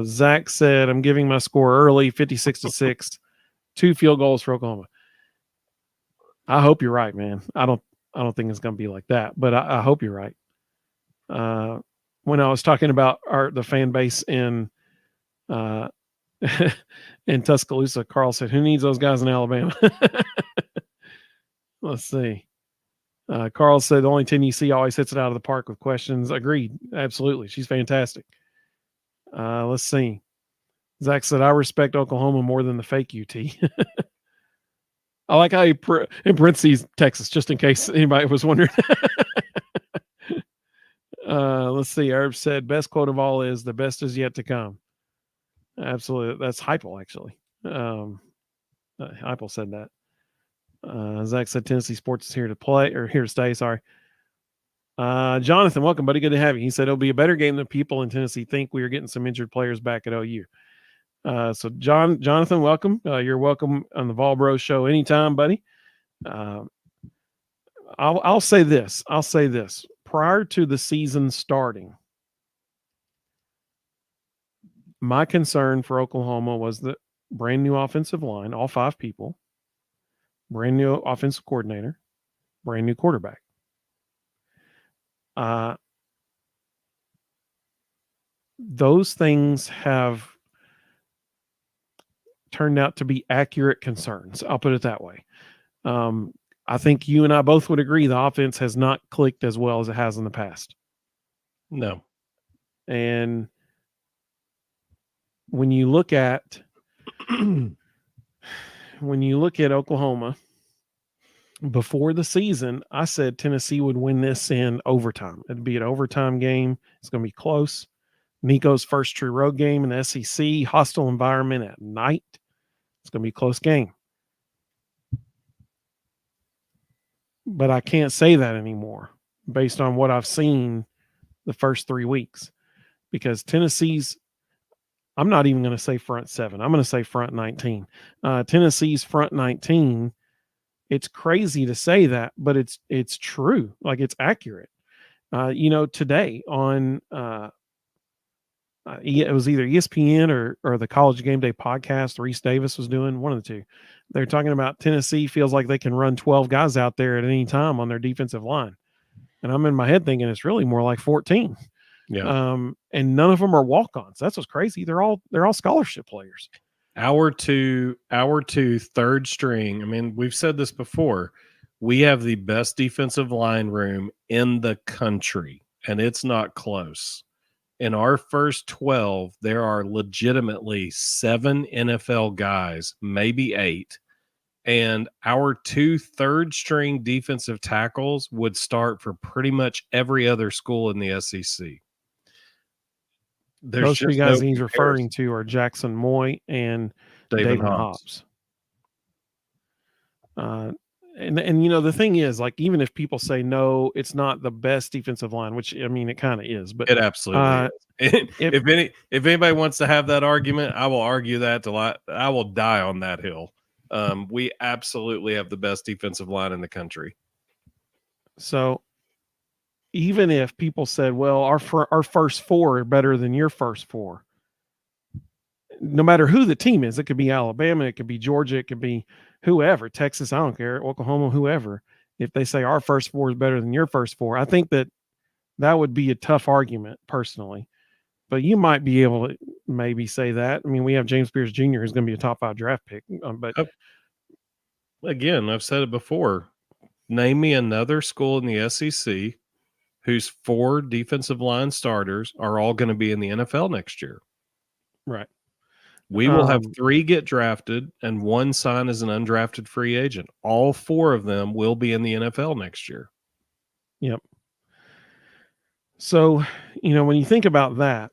Speaker 1: Zach said, I'm giving my score early, 56-6, 2 field goals for Oklahoma. I hope you're right, man. I don't think it's going to be like that, but I hope you're right. When I was talking about the fan base in Tuscaloosa, Carl said, who needs those guys in Alabama? Let's see. Carl said the only 10 you see always hits it out of the park with questions. Agreed. Absolutely. She's fantastic. Let's see. Zach said, I respect Oklahoma more than the fake UT. I like how he in parentheses Texas, just in case anybody was wondering. Let's see. Herb said, best quote of all is, the best is yet to come. Absolutely. That's Heupel, actually. Heupel said that. Zach said, Tennessee sports is here to stay. Sorry. Jonathan, welcome, buddy. Good to have you. He said, it'll be a better game than people in Tennessee think. We are getting some injured players back at OU. So Jonathan, welcome. You're welcome on the Vol Bros show anytime, buddy. I'll say this. Prior to the season starting, my concern for Oklahoma was the brand new offensive line, all 5 people, brand new offensive coordinator, brand new quarterback. Those things have turned out to be accurate concerns. I'll put it that way. I think you and I both would agree the offense has not clicked as well as it has in the past.
Speaker 2: No.
Speaker 1: And when you look at Oklahoma before the season, I said Tennessee would win this in overtime. It'd be an overtime game. It's going to be close. Nico's first true road game in the SEC, hostile environment at night. It's going to be a close game. But I can't say that anymore based on what I've seen the first 3 weeks, because Tennessee's, I'm not even going to say front 7. I'm going to say front 19. Tennessee's front 19, it's crazy to say that, but it's true. Like, it's accurate. Today on it was either ESPN or the College Game Day podcast Reese Davis was doing, one of the two. They're talking about Tennessee feels like they can run 12 guys out there at any time on their defensive line. And I'm in my head thinking it's really more like 14.
Speaker 2: Yeah.
Speaker 1: And none of them are walk-ons. That's what's crazy. They're all scholarship players.
Speaker 2: Our two third string. I mean, we've said this before. We have the best defensive line room in the country, and it's not close. In our first 12, there are legitimately 7 NFL guys, maybe 8. And our 2 third-string defensive tackles would start for pretty much every other school in the SEC. There's
Speaker 1: Those two
Speaker 2: just
Speaker 1: guys
Speaker 2: no
Speaker 1: he's referring
Speaker 2: comparison.
Speaker 1: to are Jackson Moy and
Speaker 2: David
Speaker 1: David
Speaker 2: Hobbs.
Speaker 1: Hobbs. And you know, the thing is, like, even if people say no, it's not the best defensive line, which I mean, it kind of is, but
Speaker 2: It absolutely is.
Speaker 1: if
Speaker 2: If anybody wants to have that argument, I will argue that till I will die on that hill. We absolutely have the best defensive line in the country.
Speaker 1: so, even if people said, well, our first 4 are better than your first 4, no matter who the team is, it could be Alabama, it could be Georgia, it could be whoever, Texas, I don't care, Oklahoma, whoever. If they say our first 4 is better than your first 4, I think that would be a tough argument personally. But you might be able to maybe say that. I mean, we have James Pierce Jr., who's going to be a top 5 draft pick. But
Speaker 2: Again, I've said it before. Name me another school in the SEC whose 4 defensive line starters are all going to be in the NFL next year.
Speaker 1: right.
Speaker 2: We will have 3 get drafted and 1 sign as an undrafted free agent. All 4 of them will be in the NFL next year.
Speaker 1: Yep. So, you know, when you think about that,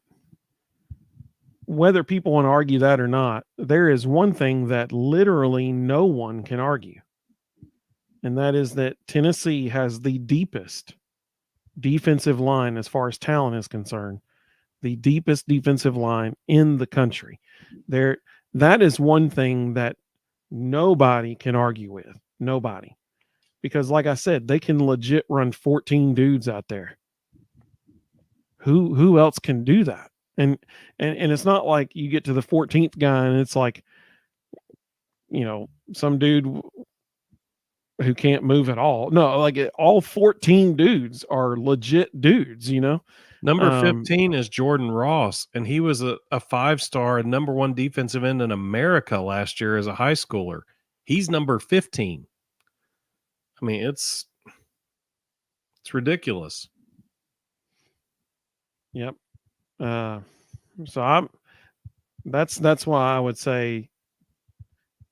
Speaker 1: whether people want to argue that or not, there is one thing that literally no one can argue. And that is that Tennessee has the deepest defensive line as far as talent is concerned, the deepest defensive line in the country. That is one thing that nobody can argue with. Nobody. Because like I said, they can legit run 14 dudes out there. Who else can do that? And it's not like you get to the 14th guy and it's like, you know, some dude who can't move at all. No, like all 14 dudes are legit dudes, you know.
Speaker 2: Number 15 is Jordan Ross, and he was a 5-star and number 1 defensive end in America last year as a high schooler. He's number 15. I mean, it's ridiculous.
Speaker 1: Yep. So that's why I would say,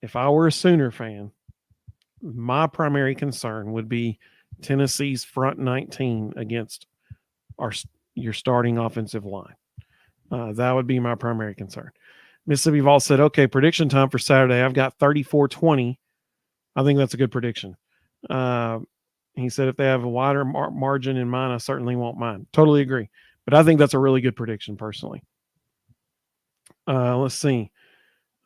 Speaker 1: if I were a Sooner fan, my primary concern would be Tennessee's front 19 against your starting offensive line. That would be my primary concern. Mississippi Vol said, okay, prediction time for Saturday. I've got 34-20. I think that's a good prediction. He said, if they have a wider margin in mind, I certainly won't mind. Totally agree. But I think that's a really good prediction personally. Let's see.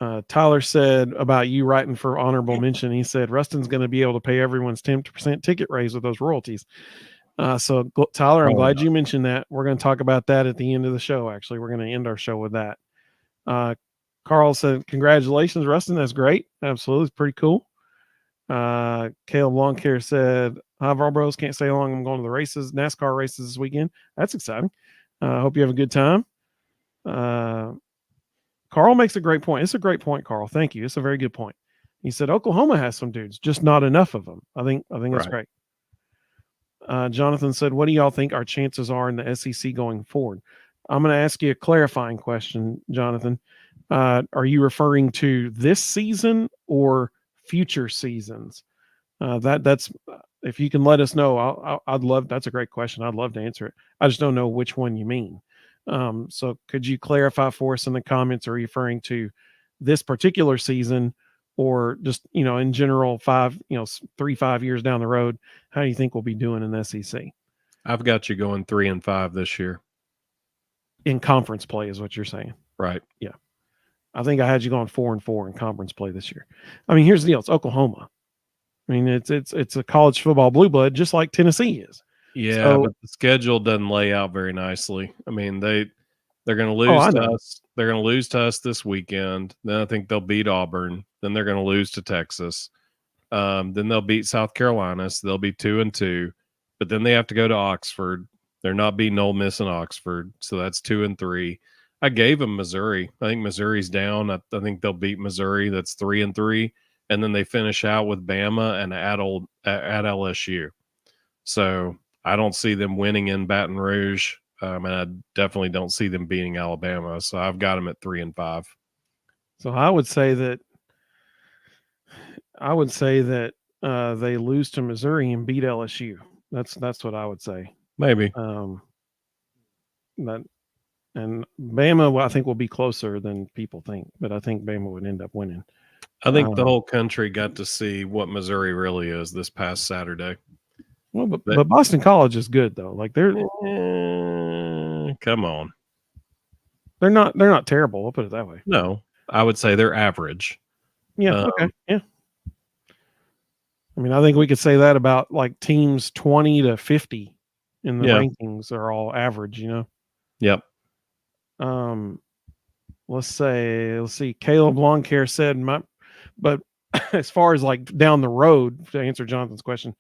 Speaker 1: Tyler said about you writing for honorable mention. He said, Rustin's going to be able to pay everyone's 10% ticket raise with those royalties. So Tyler, I'm glad you mentioned that. We're going to talk about that at the end of the show. Actually, we're going to end our show with that. Carl said, congratulations, Rustin. That's great. Absolutely. It's pretty cool. Caleb Longcare said, hi, Vol Bros. Can't stay long. I'm going to the races, NASCAR races this weekend. That's exciting. I hope you have a good time. Carl makes a great point. It's a great point, Carl. Thank you. It's a very good point. He said Oklahoma has some dudes, just not enough of them. I think that's great. Jonathan said, what do y'all think our chances are in the SEC going forward? I'm going to ask you a clarifying question, Jonathan. Are you referring to this season or future seasons? That's if you can let us know, I'd love. That's a great question. I'd love to answer it. I just don't know which one you mean. So could you clarify for us in the comments? Are you referring to this particular season, or just, you know, in general, 3-5 years down the road, how do you think we'll be doing in the SEC?
Speaker 2: I've got you going 3-5 this year.
Speaker 1: In conference play is what you're saying.
Speaker 2: Right.
Speaker 1: Yeah. I think I had you going 4-4 in conference play this year. I mean, here's the deal. It's Oklahoma. I mean, it's a college football blue blood, just like Tennessee is.
Speaker 2: Yeah, but the schedule doesn't lay out very nicely. I mean, they're going to lose to us. They're going to lose to us this weekend. Then I think they'll beat Auburn. Then they're going to lose to Texas. Then they'll beat South Carolina. So they'll be 2-2. But then they have to go to Oxford. They're not beating Ole Miss and Oxford. So that's 2-3. I gave them Missouri. I think Missouri's down. I think they'll beat Missouri. That's 3-3. and then they finish out with Bama and at LSU. So I don't see them winning in Baton Rouge, and I definitely don't see them beating Alabama. So I've got them at 3-5.
Speaker 1: So I would say that they lose to Missouri and beat LSU. That's what I would say.
Speaker 2: Maybe.
Speaker 1: That and Bama, I think, will be closer than people think, but I think Bama would end up winning.
Speaker 2: I think the whole country got to see what Missouri really is this past Saturday.
Speaker 1: Well, but Boston College is good though. Like they're
Speaker 2: come on,
Speaker 1: they're not terrible. I'll put it that way.
Speaker 2: No, I would say they're average.
Speaker 1: Yeah. Okay. Yeah. I mean, I think we could say that about like teams 20 to 50 in the rankings are all average. You know.
Speaker 2: Yep.
Speaker 1: Let's see. Caleb Longcare said, but as far as like down the road, to answer Jonathan's question,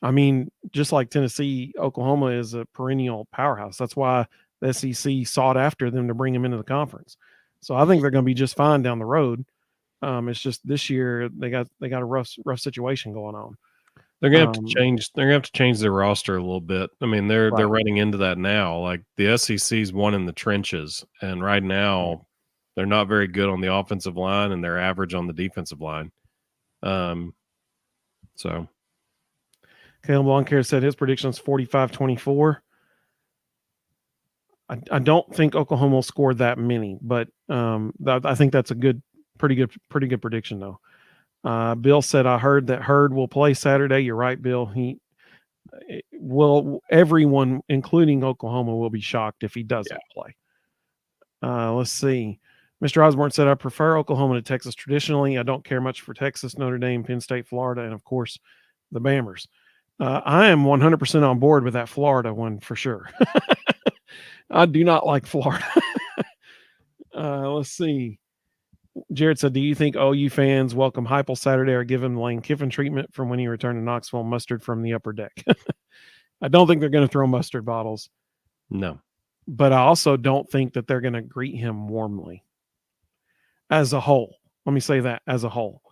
Speaker 1: I mean, just like Tennessee, Oklahoma is a perennial powerhouse. That's why the SEC sought after them to bring them into the conference. So I think they're going to be just fine down the road. It's just this year they got a rough situation going on.
Speaker 2: They're gonna have to change. They're gonna have to change their roster a little bit. I mean, they're running into that now. Like the SEC's one in the trenches, and right now they're not very good on the offensive line, and they're average on the defensive line. So
Speaker 1: Caleb Longcare said his prediction is 45-24. I don't think Oklahoma will score that many, but I think that's a pretty good prediction though. Bill said, I heard that Hurd will play Saturday. You're right, Bill. Everyone, including Oklahoma, will be shocked if he doesn't play. Let's see. Mr. Osborne said, I prefer Oklahoma to Texas traditionally. I don't care much for Texas, Notre Dame, Penn State, Florida, and of course the Bammers. I am 100% on board with that Florida one for sure. I do not like Florida. Let's see. Jared said, do you think OU fans welcome Heupel Saturday or give him Lane Kiffin treatment from when he returned to Knoxville, mustard from the upper deck? I don't think they're going to throw mustard bottles.
Speaker 2: No.
Speaker 1: But I also don't think that they're going to greet him warmly as a whole. Let me say that as a whole.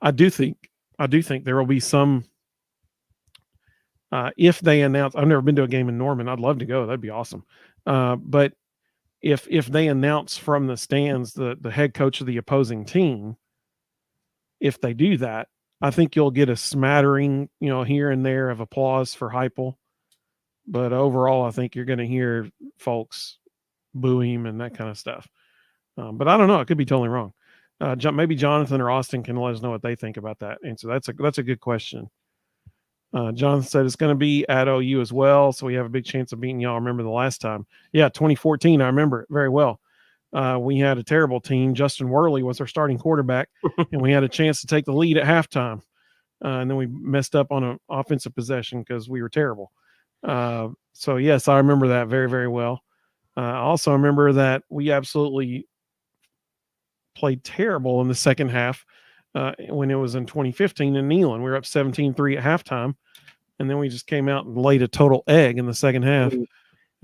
Speaker 1: I do think there will be some, if they announce, I've never been to a game in Norman. I'd love to go. That'd be awesome. But if they announce from the stands the head coach of the opposing team, if they do that, I think you'll get a smattering, here and there of applause for Heupel. But overall, I think you're going to hear folks boo him and that kind of stuff. But I don't know. I could be totally wrong. Maybe Jonathan or Austin can let us know what they think about that answer. That's a good question. Jonathan said it's going to be at OU as well, so we have a big chance of beating y'all. Remember the last time? Yeah, 2014. I remember it very well. We had a terrible team. Justin Worley was our starting quarterback, and we had a chance to take the lead at halftime. And then we messed up on an offensive possession because we were terrible. So, yes, I remember that very, very well. I also remember that we absolutely played terrible in the second half when it was in 2015 in Neyland. We were up 17-3 at halftime, and then we just came out and laid a total egg in the second half.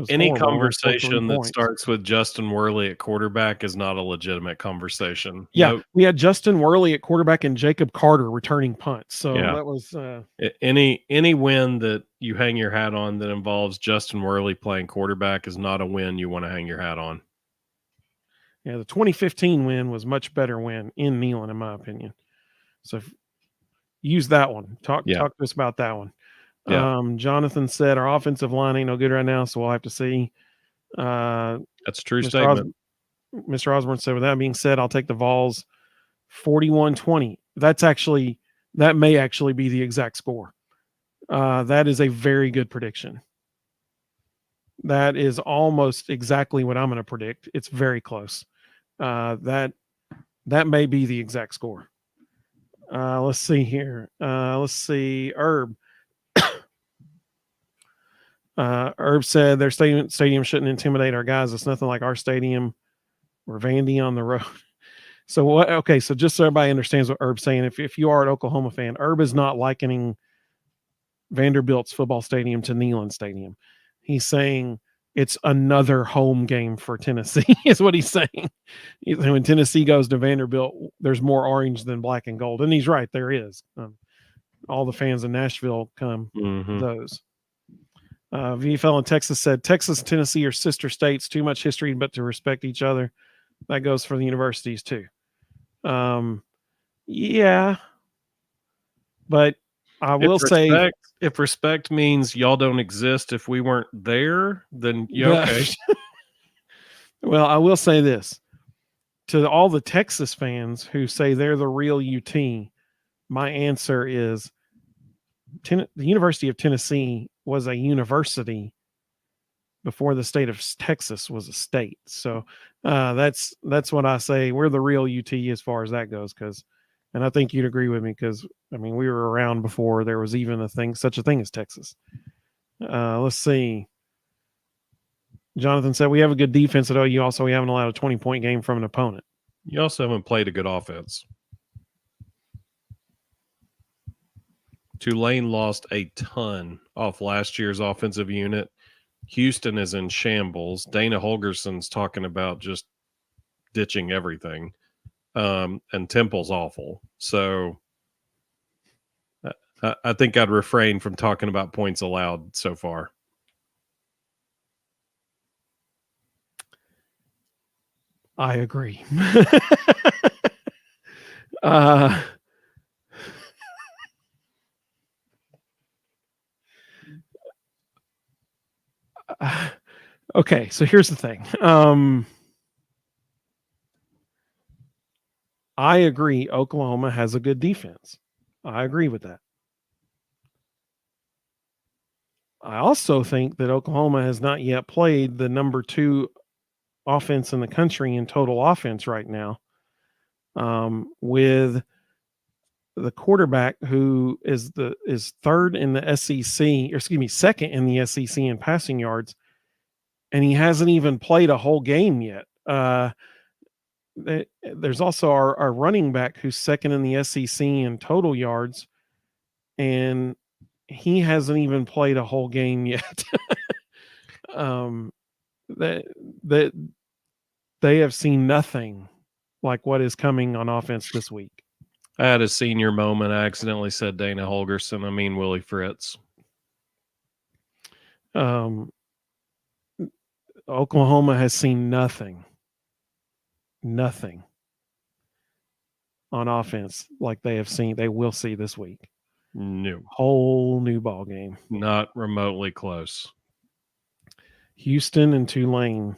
Speaker 2: Any conversation that starts with Justin Worley at quarterback is not a legitimate conversation.
Speaker 1: Yeah, we had Justin Worley at quarterback and Jacob Carter returning punts. So that was
Speaker 2: any win that you hang your hat on that involves Justin Worley playing quarterback is not a win you want to hang your hat on.
Speaker 1: Yeah, the 2015 win was much better win in Neyland, in my opinion. So use that one. Talk to us about that one. Yeah. Jonathan said our offensive line ain't no good right now, so we'll have to see.
Speaker 2: That's a true statement.
Speaker 1: Mr. Osborne said, with that being said, I'll take the Vols 41-20. That may actually be the exact score. That is a very good prediction. That is almost exactly what I'm going to predict. It's very close. That may be the exact score. Let's see here. Let's see. Herb said their stadium shouldn't intimidate our guys. It's nothing like our stadium. We're Vandy on the road. So what? Okay, so just so everybody understands what Herb's saying, if you are an Oklahoma fan, Herb is not likening Vanderbilt's football stadium to Neyland Stadium. He's saying it's another home game for Tennessee, is what he's saying. When Tennessee goes to Vanderbilt, there's more orange than black and gold. And he's right, there is. All the fans in Nashville come those. VFL in Texas said, Texas and Tennessee are sister states, too much history, but to respect each other. That goes for the universities too. Yeah. But I will say,
Speaker 2: if respect means y'all don't exist if we weren't there, then yeah, okay.
Speaker 1: Well, I will say this to all the Texas fans who say they're the real UT. My answer is the University of Tennessee was a university before the state of Texas was a state. So that's what I say. We're the real UT as far as that goes. And I think you'd agree with me because, I mean, we were around before there was even such a thing as Texas. Let's see. Jonathan said, we have a good defense at OU. Also, we haven't allowed a 20-point game from an opponent.
Speaker 2: You also haven't played a good offense. Tulane lost a ton off last year's offensive unit. Houston is in shambles. Dana Holgerson's talking about just ditching everything. And Temple's awful. So I think I'd refrain from talking about points allowed so far.
Speaker 1: I agree. Okay, so here's the thing. I agree Oklahoma has a good defense. I agree with that. I also think that Oklahoma has not yet played the number 2 offense in the country in total offense right now, with the quarterback who is third in the SEC, or excuse me, second in the SEC in passing yards, and he hasn't even played a whole game yet. There's also our running back who's second in the SEC in total yards, and he hasn't even played a whole game yet. That they have seen nothing like what is coming on offense this week.
Speaker 2: I had a senior moment. I accidentally said Dana Holgerson. I mean Willie Fritz.
Speaker 1: Oklahoma has seen nothing on offense like they will see this week.
Speaker 2: No.
Speaker 1: Whole new ball game.
Speaker 2: Not remotely close.
Speaker 1: Houston and Tulane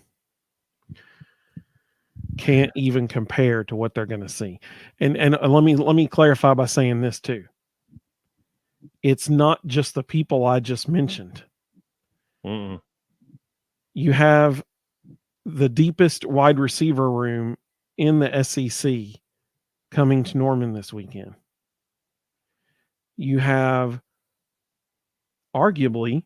Speaker 1: can't even compare to what they're going to see. And let me clarify by saying this too. It's not just the people I just mentioned.
Speaker 2: Mm-mm.
Speaker 1: You have the deepest wide receiver room in the SEC coming to Norman this weekend. You have arguably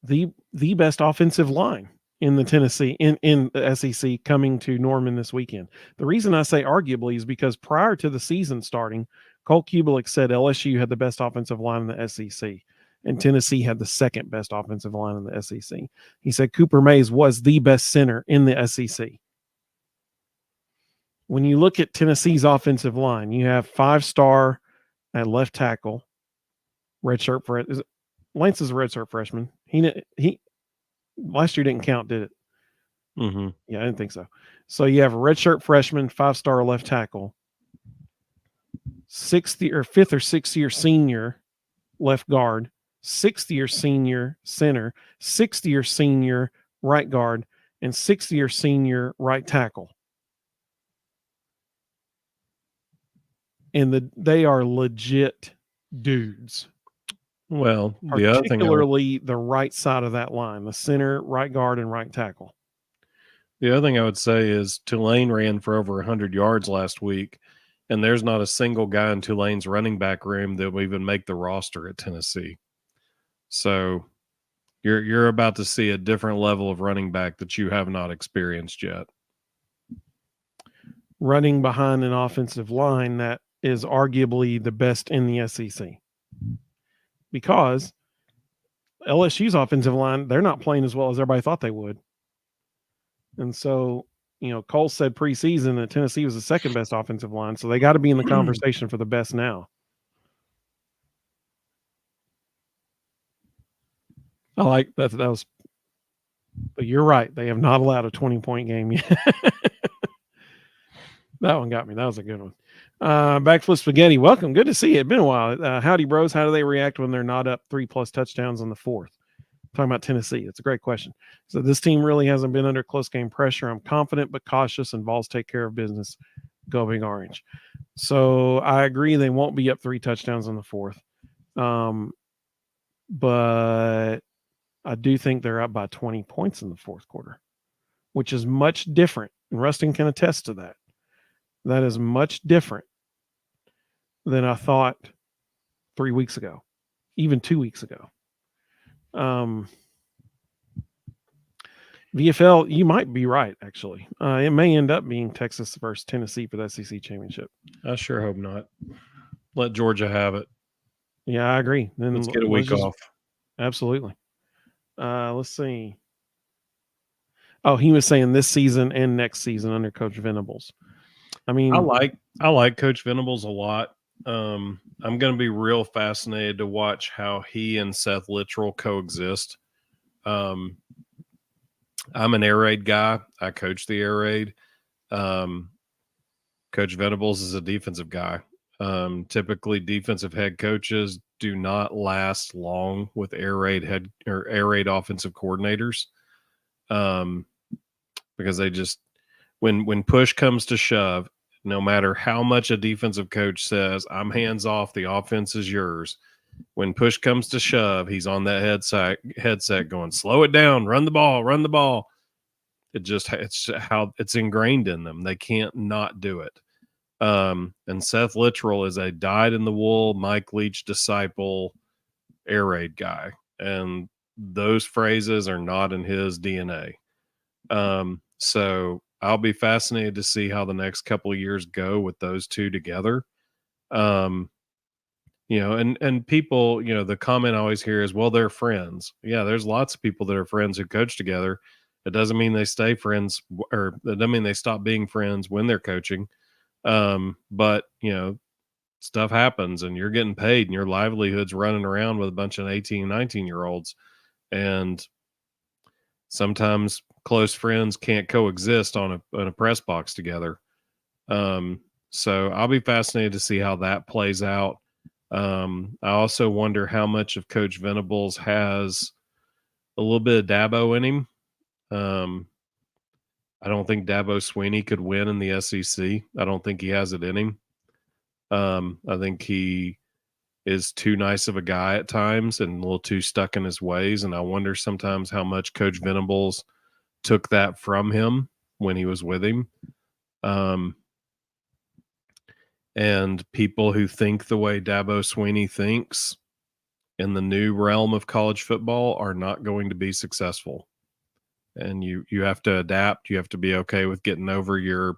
Speaker 1: the best offensive line in the Tennessee in the SEC coming to Norman this weekend. The reason I say arguably is because prior to the season starting, Cole Kubelik said LSU had the best offensive line in the SEC, and Tennessee had the second best offensive line in the SEC. He said Cooper Mays was the best center in the SEC. When you look at Tennessee's offensive line, you have 5-star at left tackle, redshirt for it. Lance is a redshirt freshman. He last year didn't count, did it?
Speaker 2: Mm-hmm.
Speaker 1: Yeah, I didn't think so. So you have a redshirt freshman, 5-star left tackle, 5th or 6th year senior left guard, 6th year senior center, 6th year senior right guard, and 6th year senior right tackle. And they are legit dudes.
Speaker 2: Well,
Speaker 1: particularly the right side of that line, the center, right guard, and right tackle.
Speaker 2: The other thing I would say is Tulane ran for over 100 yards last week, and there's not a single guy in Tulane's running back room that will even make the roster at Tennessee. So you're about to see a different level of running back that you have not experienced yet.
Speaker 1: Running behind an offensive line that is arguably the best in the SEC. Because LSU's offensive line, they're not playing as well as everybody thought they would. And so, Cole said preseason that Tennessee was the second best offensive line, so they got to be in the conversation for the best now. I like that. That was, but you're right. They have not allowed a 20-point game yet. That one got me. That was a good one. Backflip Spaghetti, welcome. Good to see you. It's been a while. Howdy, bros. How do they react when they're not up 3+ touchdowns on the fourth? Talking about Tennessee. It's a great question. So this team really hasn't been under close game pressure. I'm confident but cautious, and Vols take care of business. Go Big Orange. So I agree they won't be up 3 touchdowns on the fourth. But I do think they're up by 20 points in the fourth quarter, which is much different. And Rustin can attest to that. That is much different than I thought 3 weeks ago, even 2 weeks ago. VFL, you might be right, actually. It may end up being Texas versus Tennessee for the SEC championship.
Speaker 2: I sure hope not. Let Georgia have it.
Speaker 1: Yeah, I agree. Then
Speaker 2: let's get a week off.
Speaker 1: Absolutely. Let's see. Oh, he was saying this season and next season under Coach Venables. I mean,
Speaker 2: I like Coach Venables a lot. I'm going to be real fascinated to watch how he and Seth Littrell coexist. I'm an air raid guy. I coach the air raid. Coach Venables is a defensive guy. Typically, defensive head coaches do not last long with air raid offensive coordinators, because they just when push comes to shove, no matter how much a defensive coach says, I'm hands off, the offense is yours. When push comes to shove, he's on that headset going, slow it down, run the ball. It's how it's ingrained in them. They can't not do it. And Seth Littrell is a dyed-in-the-wool Mike Leach disciple air raid guy. And those phrases are not in his DNA. So I'll be fascinated to see how the next couple of years go with those two together. And people, the comment I always hear is, well, they're friends. Yeah, there's lots of people that are friends who coach together. It doesn't mean they stay friends, or it doesn't mean they stop being friends when they're coaching. But stuff happens and you're getting paid and your livelihood's running around with a bunch of 18, 19-year-olds. And sometimes close friends can't coexist on a press box together. So I'll be fascinated to see how that plays out. I also wonder how much of Coach Venables has a little bit of Dabo in him. I don't think Dabo Swinney could win in the SEC. I don't think he has it in him. I think he is too nice of a guy at times and a little too stuck in his ways. And I wonder sometimes how much Coach Venables took that from him when he was with him. And people who think the way Dabo Swinney thinks in the new realm of college football are not going to be successful. And you have to adapt. You have to be okay with getting over your,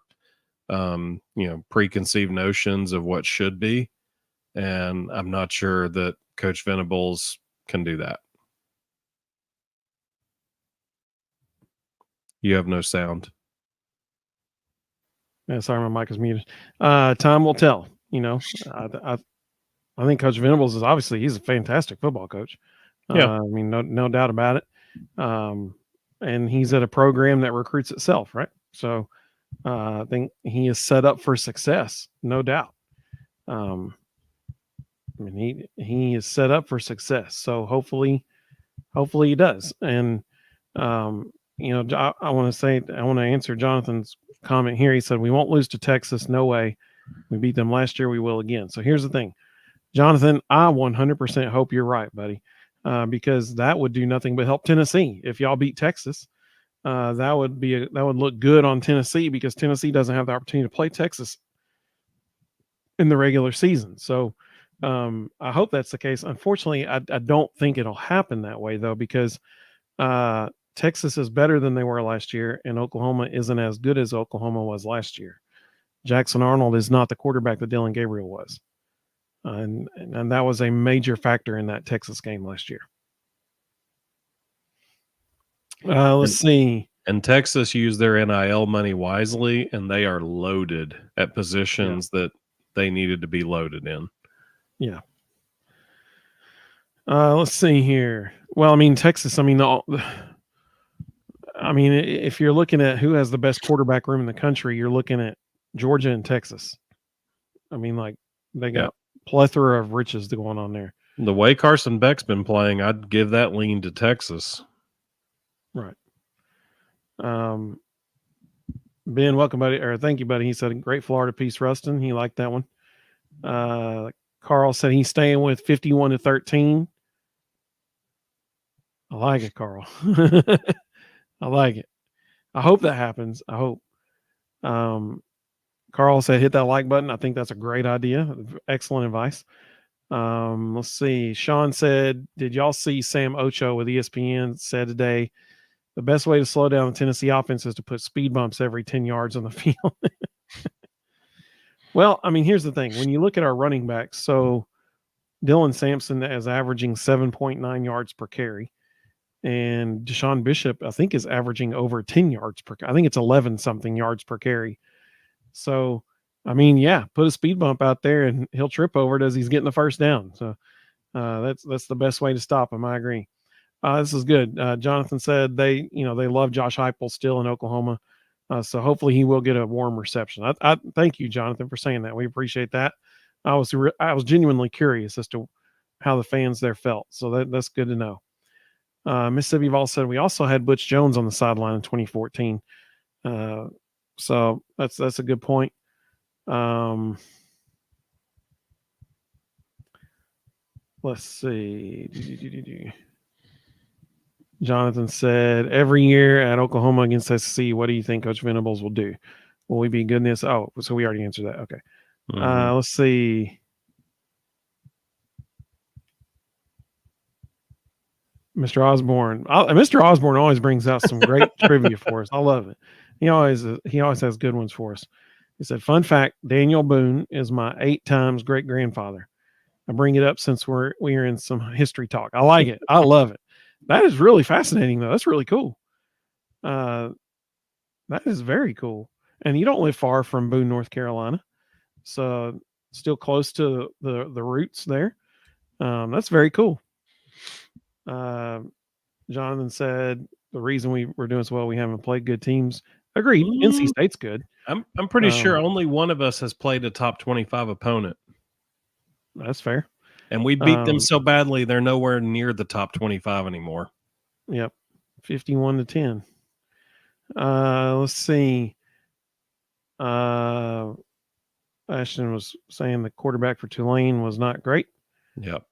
Speaker 2: preconceived notions of what should be. And I'm not sure that Coach Venables can do that. You have no sound.
Speaker 1: Yeah, sorry, my mic is muted. Time will tell. I think Coach Venables is he's a fantastic football coach.
Speaker 2: Yeah.
Speaker 1: I mean, no doubt about it. And he's at a program that recruits itself, right? So I think he is set up for success, no doubt. He is set up for success. So hopefully he does. And I want to answer Jonathan's comment here. He said, we won't lose to Texas. No way. We beat them last year. We will again. So here's the thing, Jonathan, I 100% hope you're right, buddy. Because that would do nothing but help Tennessee. If y'all beat Texas, that would look good on Tennessee, because Tennessee doesn't have the opportunity to play Texas in the regular season. So I hope that's the case. Unfortunately, I don't think it'll happen that way, though, because Texas is better than they were last year, and Oklahoma isn't as good as Oklahoma was last year. Jackson Arnold is not the quarterback that Dylan Gabriel was. And that was a major factor in that Texas game last year. Let's see.
Speaker 2: And Texas used their NIL money wisely, and they are loaded at positions that they needed to be loaded in.
Speaker 1: Yeah. Let's see here. Well, I mean, Texas, I mean, if you're looking at who has the best quarterback room in the country, you're looking at Georgia and Texas. I mean, like, they got plethora of riches going on there.
Speaker 2: The way Carson Beck's been playing, I'd give that lean to Texas.
Speaker 1: Right. Ben, welcome, buddy. Or thank you, buddy. He said, great Florida piece, Rustin. He liked that one. Carl said he's staying with 51-13. I like it, Carl. I like it. I hope that happens. I hope. Carl said, hit that like button. I think that's a great idea. Excellent advice. Let's see. Sean said, did y'all see Sam Ocho with ESPN said today, the best way to slow down the Tennessee offense is to put speed bumps every 10 yards on the field. Well, I mean, here's the thing. When you look at our running backs, so Dylan Sampson is averaging 7.9 yards per carry. And Deshaun Bishop, I think, is averaging over 10 yards per. I think it's 11 something yards per carry. So, I mean, yeah, put a speed bump out there, and he'll trip over it as he's getting the first down. So, that's the best way to stop him. I agree. This is good. Jonathan said they love Josh Heupel still in Oklahoma. So hopefully he will get a warm reception. I thank you, Jonathan, for saying that. We appreciate that. I was genuinely curious as to how the fans there felt. So that's good to know. Mississippi Vol said we also had Butch Jones on the sideline in 2014. So that's a good point. Let's see. Jonathan said, every year at Oklahoma against SEC, what do you think Coach Venables will do? Will we be good in this? Oh, so we already answered that. Okay. Mm-hmm. Let's see. Mr. Osborne. Mr. Osborne always brings out some great trivia for us. I love it. He always has good ones for us. He said, fun fact, Daniel Boone is my 8 times great-grandfather. I bring it up since we're in some history talk. I like it. I love it. That is really fascinating, though. That's really cool. That is very cool. And you don't live far from Boone, North Carolina. So still close to the roots there. That's very cool. Jonathan said the reason we're doing so well, we haven't played good teams. Agreed. NC State's good.
Speaker 2: I'm pretty sure only one of us has played a top 25 opponent.
Speaker 1: That's fair.
Speaker 2: And we beat them so badly, they're nowhere near the top 25 anymore.
Speaker 1: Yep. 51-10. Let's see. Ashton was saying the quarterback for Tulane was not great.
Speaker 2: Yep.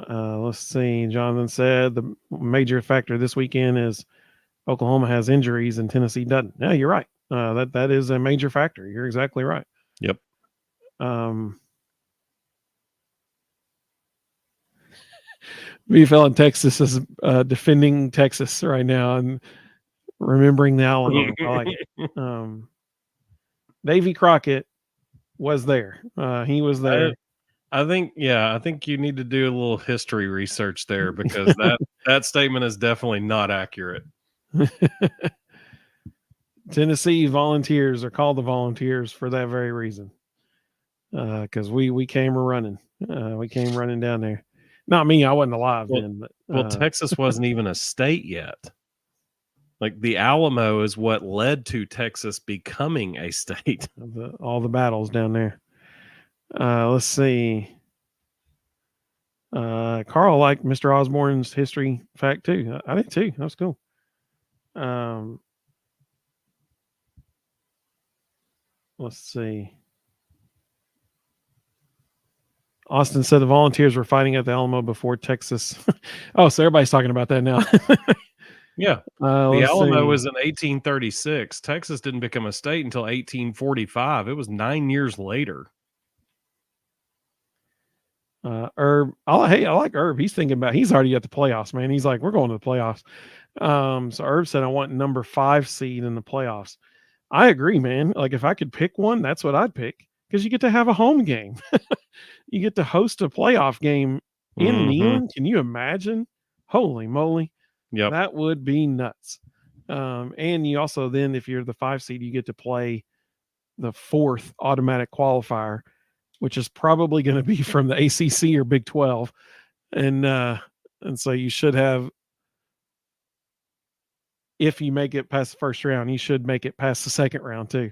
Speaker 1: Let's see. Jonathan said the major factor this weekend is Oklahoma has injuries and Tennessee doesn't. Yeah, you're right. That is a major factor. You're exactly right.
Speaker 2: Yep.
Speaker 1: VFL in Texas is defending Texas right now and remembering the Alamo. I like it. Davy Crockett was there. He was there.
Speaker 2: I think you need to do a little history research there because that statement is definitely not accurate.
Speaker 1: Tennessee Volunteers are called the Volunteers for that very reason. Because we came running. We came running down there. Not me, I wasn't alive then. But
Speaker 2: Texas wasn't even a state yet. Like the Alamo is what led to Texas becoming a state.
Speaker 1: All the battles down there. Let's see. Carl liked Mr. Osborne's history fact too. I did too. That was cool. Let's see. Austin said the Volunteers were fighting at the Alamo before Texas. Oh, so everybody's talking about that now.
Speaker 2: Yeah. The Alamo was in 1836. Texas didn't become a state until 1845. It was 9 years later.
Speaker 1: Herb, I like Herb. He's already at the playoffs, man. He's like, we're going to the playoffs. So Herb said, I want number 5 seed in the playoffs. I agree, man. Like if I could pick one, that's what I'd pick because you get to have a home game. You get to host a playoff game in
Speaker 2: Mm-hmm.
Speaker 1: Neyland. Can you imagine? Holy moly,
Speaker 2: Yep.
Speaker 1: that would be nuts. And you also then, if you're the 5 seed, you get to play the 4th automatic qualifier, which is probably going to be from the ACC or Big 12, and so you should have. If you make it past the first round, you should make it past the second round too.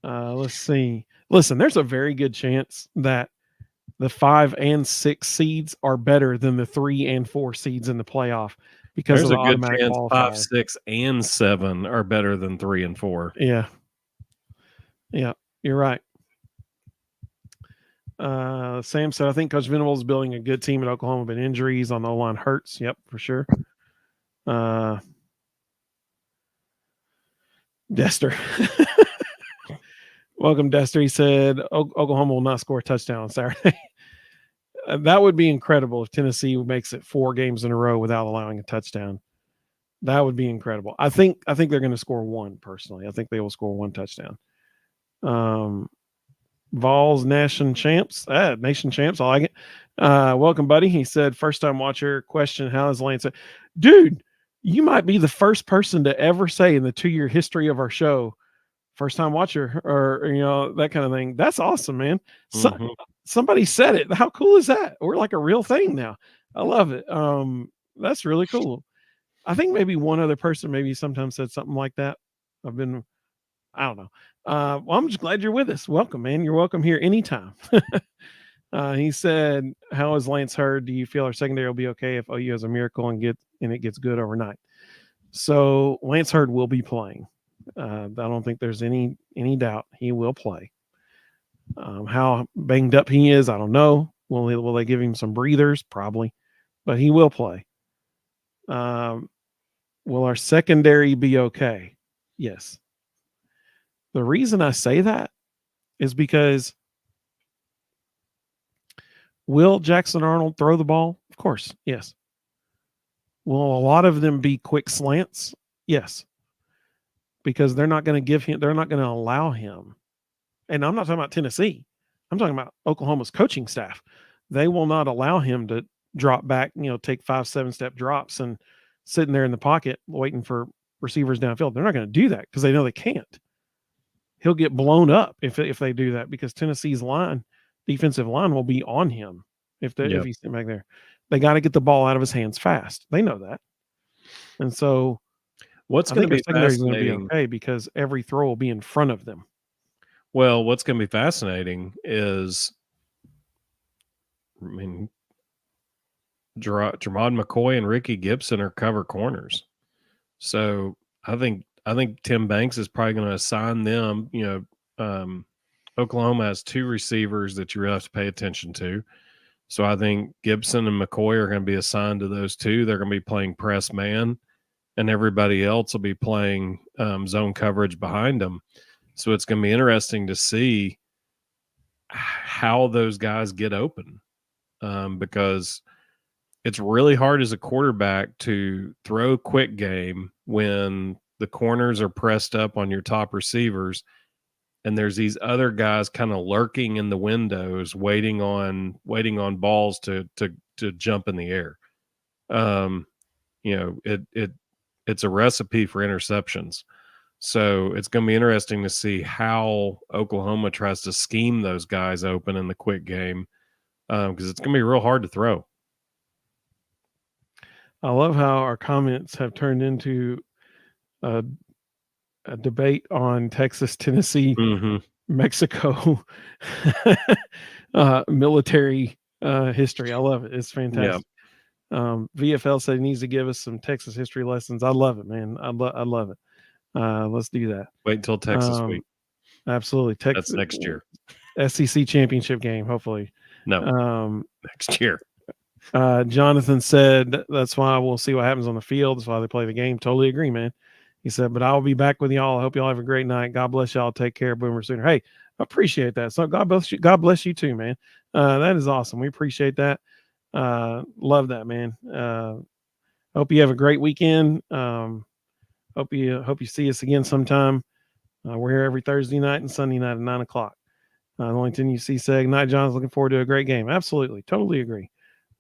Speaker 1: Let's see. Listen, there's a very good chance that the 5 and 6 seeds are better than the 3 and 4 seeds in the playoff because
Speaker 2: There's
Speaker 1: of the
Speaker 2: a good
Speaker 1: automatic
Speaker 2: chance 5,
Speaker 1: qualifier.
Speaker 2: 6, and 7 are better than 3 and 4.
Speaker 1: Yeah. Yeah, you're right. Sam said, I think Coach Venables is building a good team at Oklahoma, but injuries on the line hurts. Yep, for sure. Dester. Welcome, Dester. He said Oklahoma will not score a touchdown on Saturday. That would be incredible if Tennessee makes it 4 games in a row without allowing a touchdown. That would be incredible. I think they're going to score 1 personally. I think they will score 1 touchdown. Vols Nation Champs. Nation Champs. I like it. Welcome, buddy. He said, first time watcher, question, how is Lance? Dude, you might be the first person to ever say in the 2-year history of our show, first time watcher, or that kind of thing. That's awesome, man.
Speaker 2: Mm-hmm.
Speaker 1: Somebody said it. How cool is that? We're like a real thing now. I love it. That's really cool. I think maybe one other person maybe sometimes said something like that. I don't know. Well, I'm just glad you're with us. Welcome, man. You're welcome here anytime. He said, how is Lance Hurd? Do you feel our secondary will be okay if OU has a miracle and it gets good overnight? So Lance Hurd will be playing. I don't think there's any doubt he will play. How banged up he is, I don't know. Will they give him some breathers? Probably, but he will play. Will our secondary be okay? Yes. The reason I say that is because will Jackson Arnold throw the ball? Of course, yes. Will a lot of them be quick slants? Yes. Because they're not going to allow him. And I'm not talking about Tennessee. I'm talking about Oklahoma's coaching staff. They will not allow him to drop back, take 5-7 step drops and sitting there in the pocket waiting for receivers downfield. They're not going to do that because they know they can't. He'll get blown up if they do that because Tennessee's defensive line will be on him if he's sitting back there. They got to get the ball out of his hands fast. They know that. And so
Speaker 2: what's going to be
Speaker 1: secondary is
Speaker 2: fascinating?
Speaker 1: going to be okay because every throw will be in front of them.
Speaker 2: Well, what's going to be fascinating is, Jermod McCoy and Ricky Gibson are cover corners. So I think Tim Banks is probably going to assign them. Oklahoma has 2 receivers that you really have to pay attention to. So I think Gibson and McCoy are going to be assigned to those 2. They're going to be playing press man, and everybody else will be playing zone coverage behind them. So it's going to be interesting to see how those guys get open because it's really hard as a quarterback to throw quick game when the corners are pressed up on your top receivers and there's these other guys kind of lurking in the windows waiting on balls to jump in the air. It's a recipe for interceptions. So it's going to be interesting to see how Oklahoma tries to scheme those guys open in the quick game because it's going to be real hard to throw.
Speaker 1: I love how our comments have turned into a debate on Texas, Tennessee, Mexico military history. I love it. It's fantastic. VFL said he needs to give us some Texas history lessons. I love it, man. I love it. Let's do that.
Speaker 2: Wait until Texas week.
Speaker 1: Absolutely.
Speaker 2: That's next year.
Speaker 1: SEC championship game, hopefully.
Speaker 2: No, next year.
Speaker 1: Jonathan said that's why we'll see what happens on the field. That's why they play the game. Totally agree, man. He said, but I'll be back with y'all. I hope y'all have a great night. God bless y'all. Take care. Boomer Sooner. Hey, I appreciate that. So God bless you. God bless you too, man. That is awesome. We appreciate that. Love that, man. Hope you have a great weekend. Hope you see us again sometime. We're here every Thursday night and Sunday night at 9:00. Wellington UC said, "Night, John's looking forward to a great game." Absolutely, totally agree,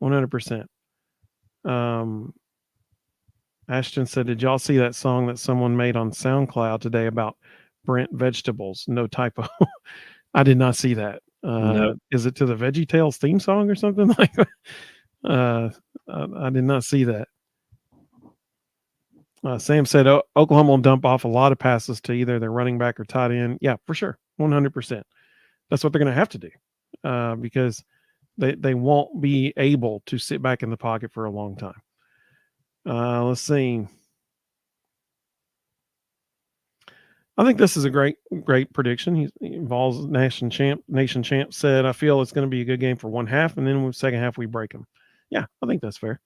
Speaker 1: 100%. Ashton said, "Did y'all see that song that someone made on SoundCloud today about Brent vegetables? No typo." I did not see that.
Speaker 2: No,
Speaker 1: Is it to the VeggieTales theme song or something like that? I did not see that. Sam said Oklahoma will dump off a lot of passes to either their running back or tight end. Yeah, for sure, 100%. That's what they're going to have to do because they won't be able to sit back in the pocket for a long time. Let's see. I think this is a great prediction. He involves nation champ. Nation champ said, "I feel it's going to be a good game for one half, and then in the second half we break them." Yeah, I think that's fair.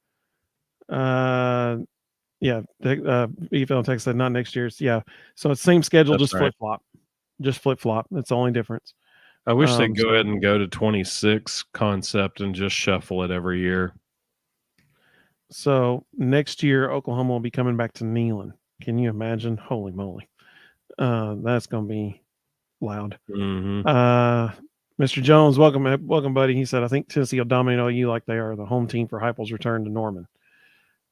Speaker 1: Yeah, EFL Tech said not next year's. Yeah, so it's same schedule,
Speaker 2: that's
Speaker 1: just
Speaker 2: right.
Speaker 1: flip flop, just flip flop. That's the only difference.
Speaker 2: I wish they'd go
Speaker 1: So
Speaker 2: ahead and go to 26 concept and just shuffle it every year.
Speaker 1: So next year, Oklahoma will be coming back to Neyland. Can you imagine? Holy moly, that's going to be loud. Mr. Jones, welcome, buddy. He said, "I think Tennessee will dominate OU like they are the home team for Heupel's return to Norman."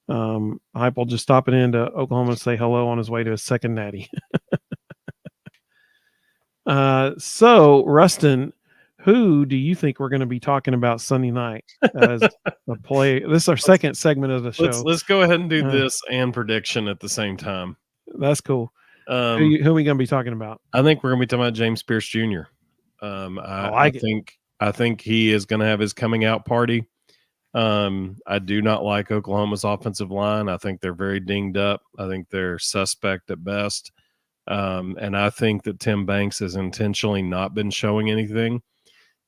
Speaker 1: Heupel just stopping into Oklahoma to say hello on his way to his second natty. So Rustin, who do you think we're going to be talking about Sunday night as the play? This is our second segment of the show.
Speaker 2: Let's go ahead and do this and prediction at the same time.
Speaker 1: That's cool. Who are we going to be talking about?
Speaker 2: I think we're going to be talking about James Pierce Jr. I think he is going to have his coming out party. I do not like Oklahoma's offensive line. I think they're very dinged up. I think they're suspect at best. And I think that Tim Banks has intentionally not been showing anything.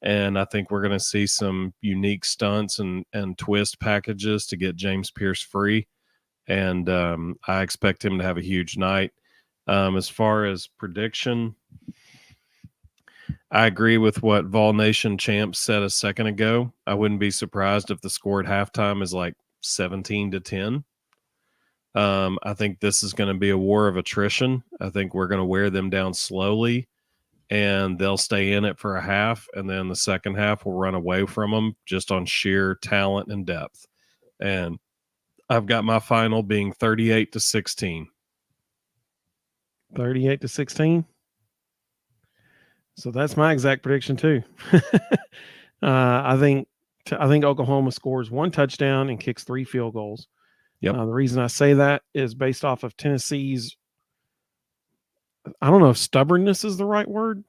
Speaker 2: And I think we're going to see some unique stunts and twist packages to get James Pierce free. And I expect him to have a huge night. As far as prediction, I agree with what Vol Nation Champs said a second ago. I wouldn't be surprised if the score at halftime is like 17-10. I think this is going to be a war of attrition. I think we're going to wear them down slowly, and they'll stay in it for a half, and then the second half will run away from them just on sheer talent and depth. And I've got my final being 38-16.
Speaker 1: 38-16. So that's my exact prediction too. I think Oklahoma scores one touchdown and kicks 3 field goals.
Speaker 2: Yep.
Speaker 1: The reason I say that is based off of Tennessee's, I don't know if stubbornness is the right word,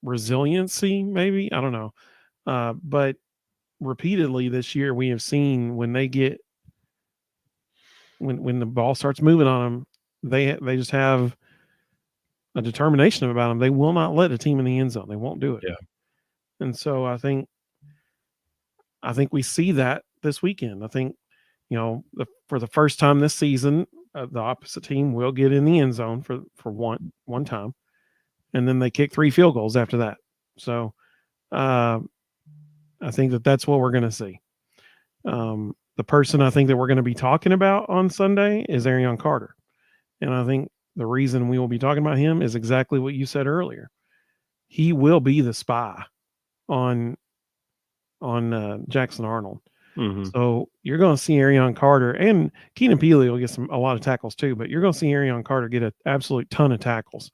Speaker 1: resiliency maybe, I don't know. But repeatedly this year we have seen when they get when the ball starts moving on them, they just have a determination about them. They will not let a team in the end zone. They won't do it.
Speaker 2: Yeah.
Speaker 1: And so I think we see that this weekend. I think, for the first time this season, the opposite team will get in the end zone for one time, and then they kick 3 field goals after that. So I think that's what we're going to see. The person I think that we're going to be talking about on Sunday is Arion Carter. And I think the reason we will be talking about him is exactly what you said earlier. He will be the spy on Jackson Arnold.
Speaker 2: Mm-hmm.
Speaker 1: So you're going to see Arion Carter, and Keenan Peely will get a lot of tackles too, but you're going to see Arion Carter get an absolute ton of tackles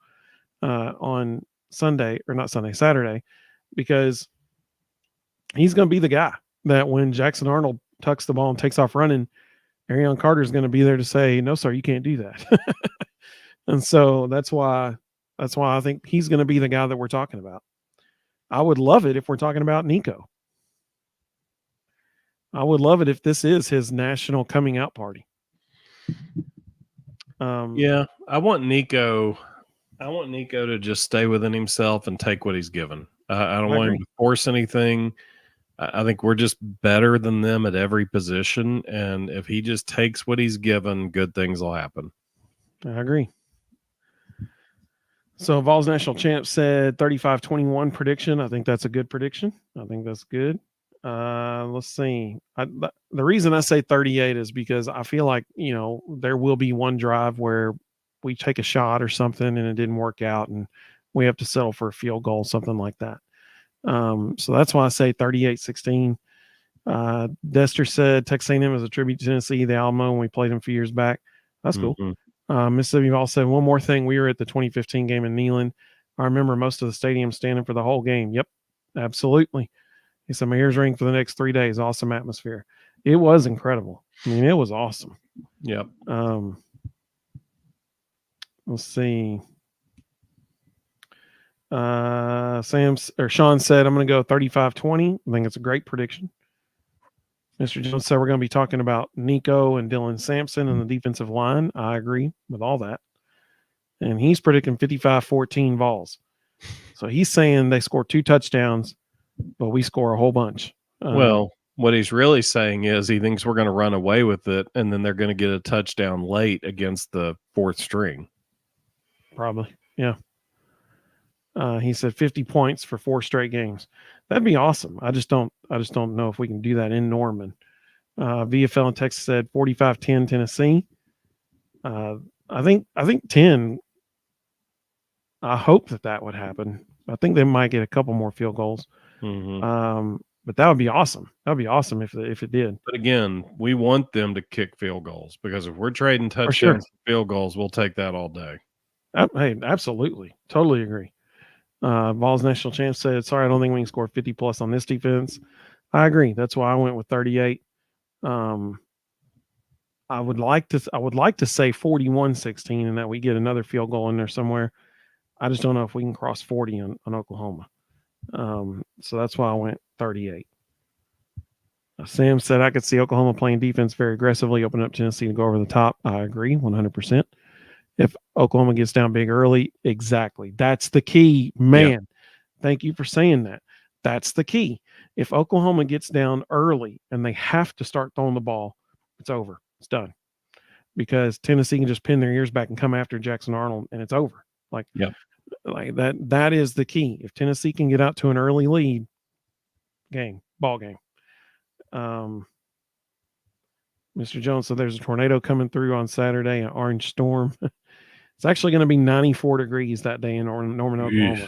Speaker 1: on Saturday, because he's going to be the guy that when Jackson Arnold tucks the ball and takes off running, Arion Carter is going to be there to say, "No, sir, you can't do that." And so that's why I think he's going to be the guy that we're talking about. I would love it if we're talking about Nico. I would love it if this is his national coming out party.
Speaker 2: Yeah, I want Nico to just stay within himself and take what he's given. I don't want him to force anything. I think we're just better than them at every position. And if he just takes what he's given, good things will happen.
Speaker 1: I agree. So Vols national champ said 35-21 prediction. I think that's a good prediction. I think that's good. Let's see. The reason I say 38 is because I feel like, there will be one drive where we take a shot or something and it didn't work out and we have to settle for a field goal, something like that. So that's why I say 38-16. Dester said Texas A&M is a tribute to Tennessee, the Alamo, when we played them a few years back. That's cool. Mississippi Vol said one more thing. We were at the 2015 game in Neyland. I remember most of the stadium standing for the whole game. Yep, absolutely. He said my ears ring for the next 3 days. Awesome atmosphere. It was incredible. I mean, it was awesome.
Speaker 2: Yep.
Speaker 1: Let's see. Sean said I'm going to go 35-20. I think it's a great prediction. Mr. Jones said we're going to be talking about Nico and Dylan Sampson and the defensive line. I agree with all that. And he's predicting 55-14 Vols. So he's saying they score 2 touchdowns, but we score a whole bunch.
Speaker 2: Well, what he's really saying is he thinks we're going to run away with it, and then they're going to get a touchdown late against the 4th string.
Speaker 1: Probably, yeah. He said 50 points for 4 straight games. That'd be awesome. I just don't know if we can do that in Norman. VFL in Texas said 45-10 Tennessee. I think 10. I hope that would happen. I think they might get a couple more field goals. But that would be awesome. That would be awesome if it did.
Speaker 2: But again, we want them to kick field goals, because if we're trading touchdowns for field goals, we'll take that all day.
Speaker 1: Hey, absolutely. Totally agree. Vols national champ said, sorry, I don't think we can score 50 plus on this defense. I agree. That's why I went with 38. I would like to say 41-16 and that we get another field goal in there somewhere. I just don't know if we can cross 40 on Oklahoma. So that's why I went 38. Sam said I could see Oklahoma playing defense very aggressively, open up Tennessee to go over the top. I agree 100%. If Oklahoma gets down big early, exactly. That's the key, man. Yeah. Thank you for saying that. That's the key. If Oklahoma gets down early and they have to start throwing the ball, it's over. It's done. Because Tennessee can just pin their ears back and come after Jackson Arnold, and it's over. Like that. That is the key. If Tennessee can get out to an early lead, ball game. Mr. Jones said there's a tornado coming through on Saturday, an orange storm. It's actually going to be 94 degrees that day in Norman, Oklahoma.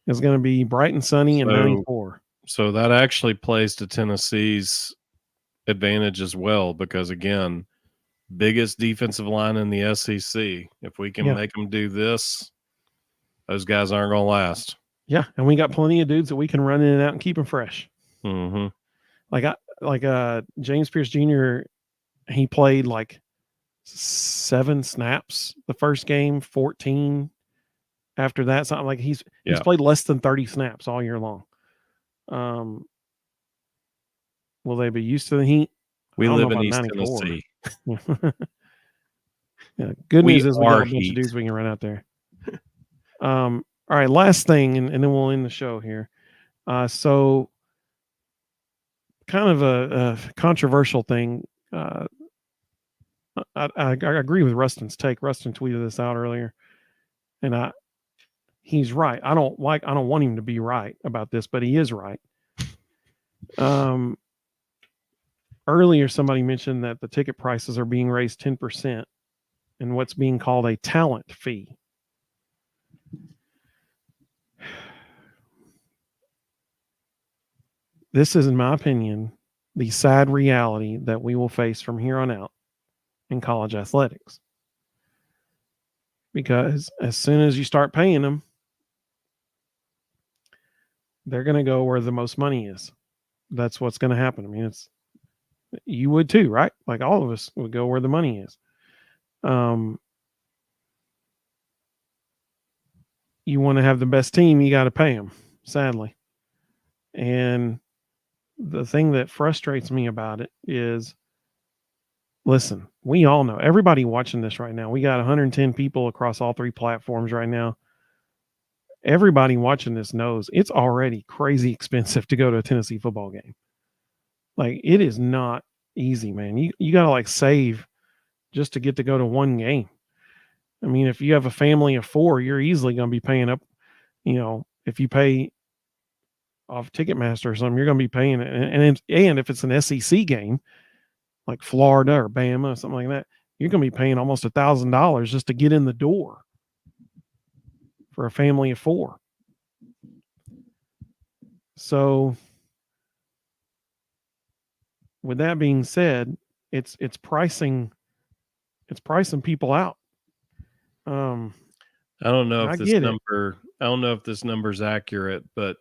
Speaker 1: It's going to be bright and sunny and 94.
Speaker 2: So that actually plays to Tennessee's advantage as well, because, again, biggest defensive line in the SEC. If we can make them do this, those guys aren't going to last.
Speaker 1: Yeah, and we got plenty of dudes that we can run in and out and keep them fresh. Like James Pierce Jr., he played like 7 snaps the first game, 14 after that. Something like he's played less than 30 snaps all year long. Will they be used to the heat?
Speaker 2: We live in East Tennessee.
Speaker 1: Good news is we got a bunch of dudes we can run out there. All right, last thing, and then we'll end the show here. So kind of a controversial thing. I agree with Rustin's take. Rustin tweeted this out earlier, and he's right. I don't want him to be right about this, but he is right. Earlier, somebody mentioned that the ticket prices are being raised 10% in what's being called a talent fee. This is, in my opinion, the sad reality that we will face from here on out in college athletics. Because as soon as you start paying them, they're going to go where the most money is. That's what's going to happen. I mean, you would too, right? Like all of us would go where the money is. You want to have the best team, you got to pay them, sadly. And the thing that frustrates me about it is, listen, we all know, everybody watching this right now, we got 110 people across all 3 platforms right now. Everybody watching this knows it's already crazy expensive to go to a Tennessee football game. Like, it is not easy, man. You got to like save just to get to go to one game. I mean, if you have a family of 4, you're easily going to be paying up, if you pay off Ticketmaster or something, you're going to be paying it. And if it's an SEC game, like Florida or Bama or something like that, you're going to be paying almost $1,000 just to get in the door for a family of 4. So with that being said, it's pricing people out.
Speaker 2: I don't know
Speaker 1: I
Speaker 2: if this
Speaker 1: get it.
Speaker 2: number I don't know if this number's accurate, but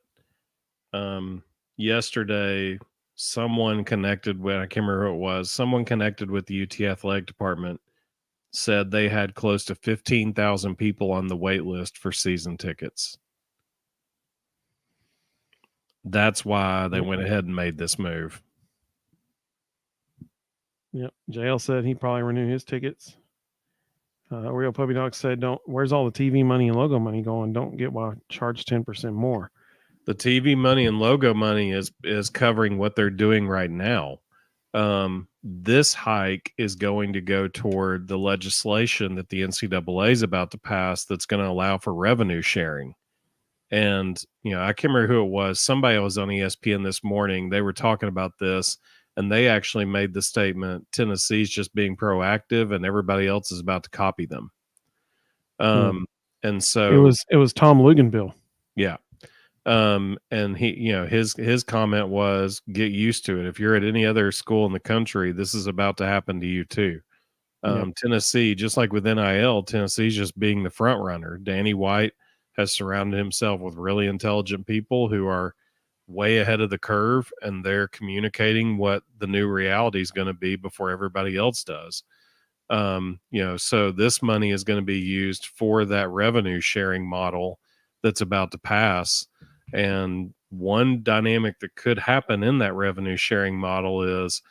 Speaker 2: yesterday someone connected with, I can't remember who it was, someone connected with the UT athletic department said they had close to 15,000 people on the wait list for season tickets. That's why they went ahead and made this move.
Speaker 1: Yep. JL said he probably renewed his tickets. Real Puppy Dog said, "Don't. Where's all the TV money and logo money going? Don't get why charge 10% more."
Speaker 2: The TV money and logo money is covering what they're doing right now. This hike is going to go toward the legislation that the NCAA is about to pass that's going to allow for revenue sharing. And, I can't remember who it was. Somebody was on ESPN this morning. They were talking about this, and they actually made the statement, Tennessee's just being proactive and everybody else is about to copy them. And so
Speaker 1: it was Tom Luganville.
Speaker 2: Yeah. And he, his comment was, get used to it. If you're at any other school in the country, this is about to happen to you too. Tennessee, just like with NIL, Tennessee's just being the front runner. Danny White has surrounded himself with really intelligent people who are way ahead of the curve, and they're communicating what the new reality is going to be before everybody else does. So this money is going to be used for that revenue sharing model that's about to pass. And one dynamic that could happen in that revenue sharing model is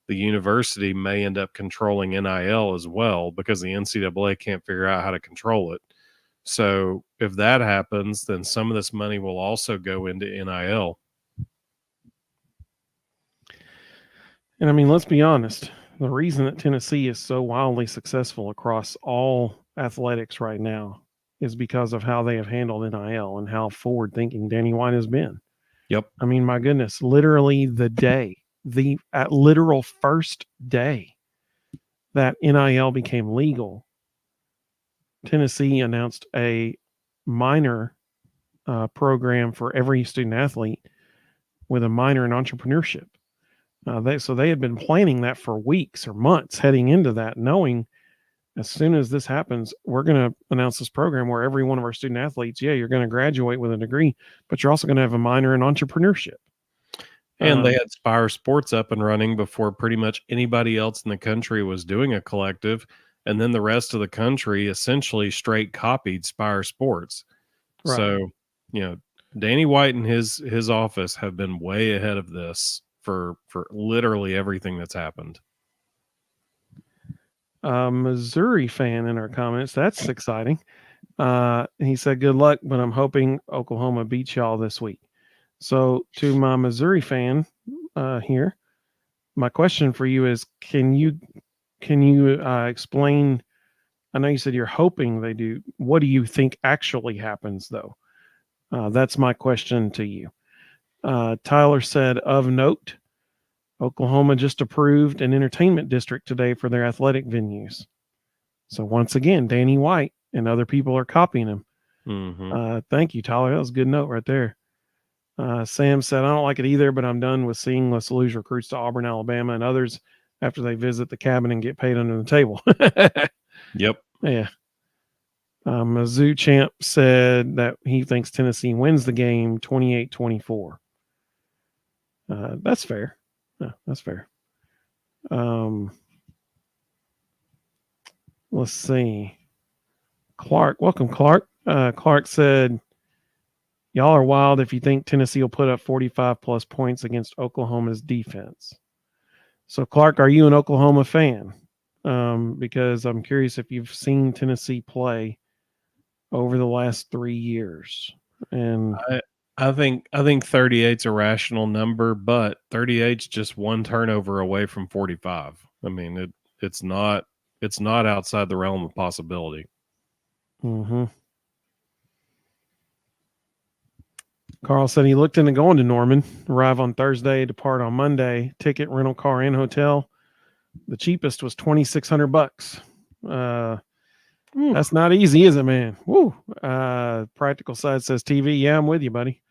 Speaker 2: the university may end up controlling NIL as well, because the NCAA can't figure out how to control it. So if that happens, then some of this money will also go into NIL.
Speaker 1: And I mean, let's be honest. The reason that Tennessee is so wildly successful across all athletics right now is because of how they have handled NIL and how forward-thinking Danny White has been.
Speaker 2: Yep.
Speaker 1: I mean, my goodness, literally the literal first day that NIL became legal, Tennessee announced a minor program for every student athlete with a minor in entrepreneurship. They had been planning that for weeks or months heading into that, knowing as soon as this happens, we're going to announce this program where every one of our student athletes, you're going to graduate with a degree, but you're also going to have a minor in entrepreneurship.
Speaker 2: And they had Spire Sports up and running before pretty much anybody else in the country was doing a collective. And then the rest of the country essentially straight copied Spire Sports. Right. So, Danny White and his office have been way ahead of this for literally everything that's happened.
Speaker 1: Missouri fan in our comments. That's exciting. He said, good luck, but I'm hoping Oklahoma beats y'all this week. So to my Missouri fan here, my question for you is, can you explain, I know you said you're hoping they do. What do you think actually happens, though? That's my question to you. Tyler said, of note, Oklahoma just approved an entertainment district today for their athletic venues. So once again, Danny White and other people are copying him.
Speaker 2: Mm-hmm.
Speaker 1: Thank you, Tyler. That was a good note right there. Sam said, I don't like it either, but I'm done with seeing us lose recruits to Auburn, Alabama, and others after they visit the cabin and get paid under the table.
Speaker 2: Yep.
Speaker 1: Yeah. Mizzou Champ said that he thinks Tennessee wins the game 28-24. That's fair. That's fair. Let's see. Clark, welcome, Clark. Clark said, y'all are wild if you think Tennessee will put up 45 plus points against Oklahoma's defense. So, Clark, are you an Oklahoma fan? Because I'm curious if you've seen Tennessee play over the last 3 years. And
Speaker 2: I think 38's a rational number, but 38's just one turnover away from 45. I mean, it's not outside the realm of possibility.
Speaker 1: Mm-hmm. Carl said he looked into going to Norman, arrive on Thursday, depart on Monday, ticket, rental car, and hotel. The cheapest was $2,600. That's not easy, is it, man? Woo. Practical side says TV. Yeah, I'm with you, buddy.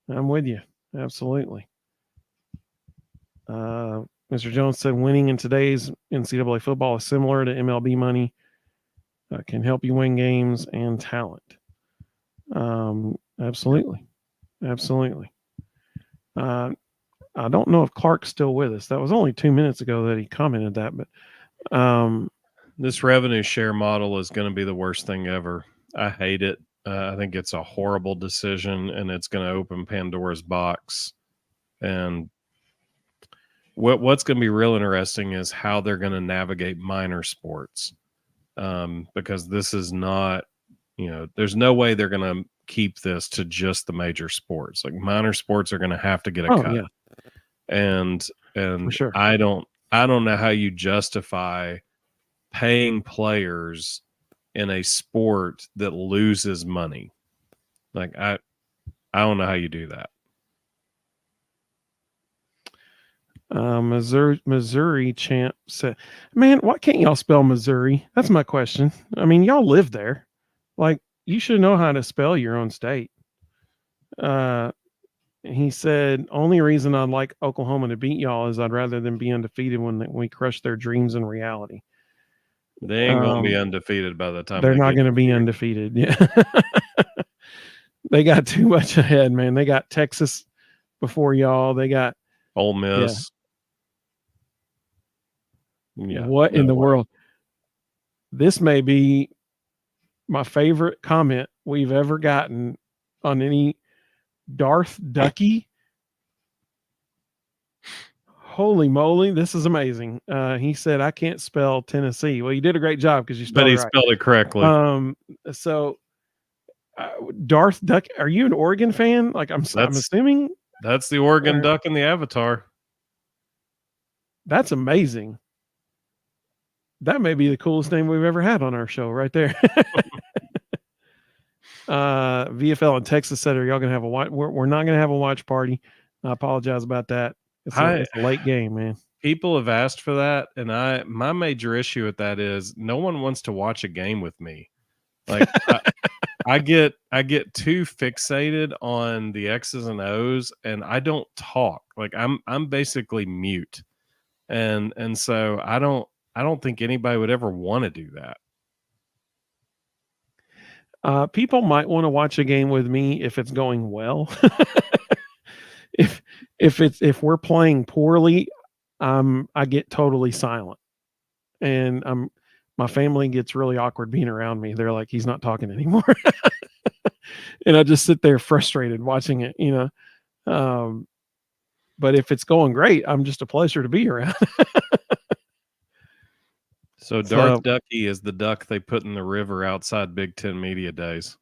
Speaker 1: I'm with you. Absolutely. Mr. Jones said winning in today's NCAA football is similar to MLB money. Can help you win games and talent. Absolutely. Absolutely. I don't know if Clark's still with us. That was only 2 minutes ago that he commented that, but
Speaker 2: this revenue share model is going to be the worst thing ever. I hate it. I think it's a horrible decision, and it's going to open Pandora's box. And what's going to be real interesting is how they're going to navigate minor sports, because this is not, there's no way they're going to keep this to just the major sports. Like minor sports are going to have to get a cut.
Speaker 1: Yeah.
Speaker 2: And
Speaker 1: for sure.
Speaker 2: I don't know how you justify paying players in a sport that loses money. Like I don't know how you do that.
Speaker 1: Missouri champ said, man, why can't y'all spell Missouri? That's my question. I mean, y'all live there. Like, you should know how to spell your own state. He said, only reason I'd like Oklahoma to beat y'all is I'd rather them be undefeated when we crush their dreams and reality.
Speaker 2: They ain't going to be undefeated by the time
Speaker 1: they're not going to be undefeated. Yeah. They got too much ahead, man. They got Texas before y'all. They got
Speaker 2: Ole Miss.
Speaker 1: Yeah. What in the world? This may be my favorite comment we've ever gotten on any Darth Ducky. Holy moly, this is amazing. He said, I can't spell Tennessee. Well, you did a great job because you spelled it right.
Speaker 2: But he spelled it correctly.
Speaker 1: So Darth Duck, are you an Oregon fan? Like I'm assuming
Speaker 2: that's the Oregon Duck in the Avatar.
Speaker 1: That's amazing. That may be the coolest name we've ever had on our show right there. VFL in Texas said, are y'all going to have a watch? We're not going to have a watch party. I apologize about that. It's a late game, man.
Speaker 2: People have asked for that. And my major issue with that is no one wants to watch a game with me. Like I get too fixated on the X's and O's and I don't talk. Like I'm basically mute. And so I don't think anybody would ever want to do that.
Speaker 1: People might want to watch a game with me if it's going well. if we're playing poorly, I get totally silent, and my family gets really awkward being around me. They're like, he's not talking anymore, and I just sit there frustrated watching it, But if it's going great, I'm just a pleasure to be around.
Speaker 2: So Darth Ducky is the duck they put in the river outside Big Ten Media Days.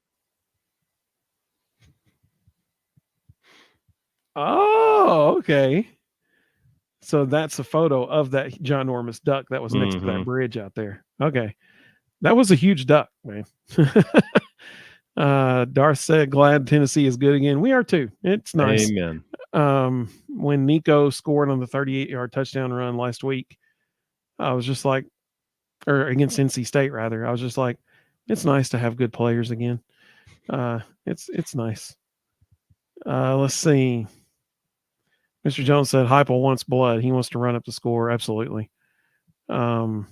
Speaker 1: Oh, okay. So that's a photo of that ginormous duck that was next to that bridge out there. Okay. That was a huge duck, man. Darth said, glad Tennessee is good again. We are too. It's nice.
Speaker 2: Amen.
Speaker 1: When Nico scored on the 38-yard touchdown run last week, I was just like, or against NC State rather, I was just like, it's nice to have good players again. It's nice. Let's see. Mr. Jones said Heupel wants blood. He wants to run up the score. Absolutely. Carl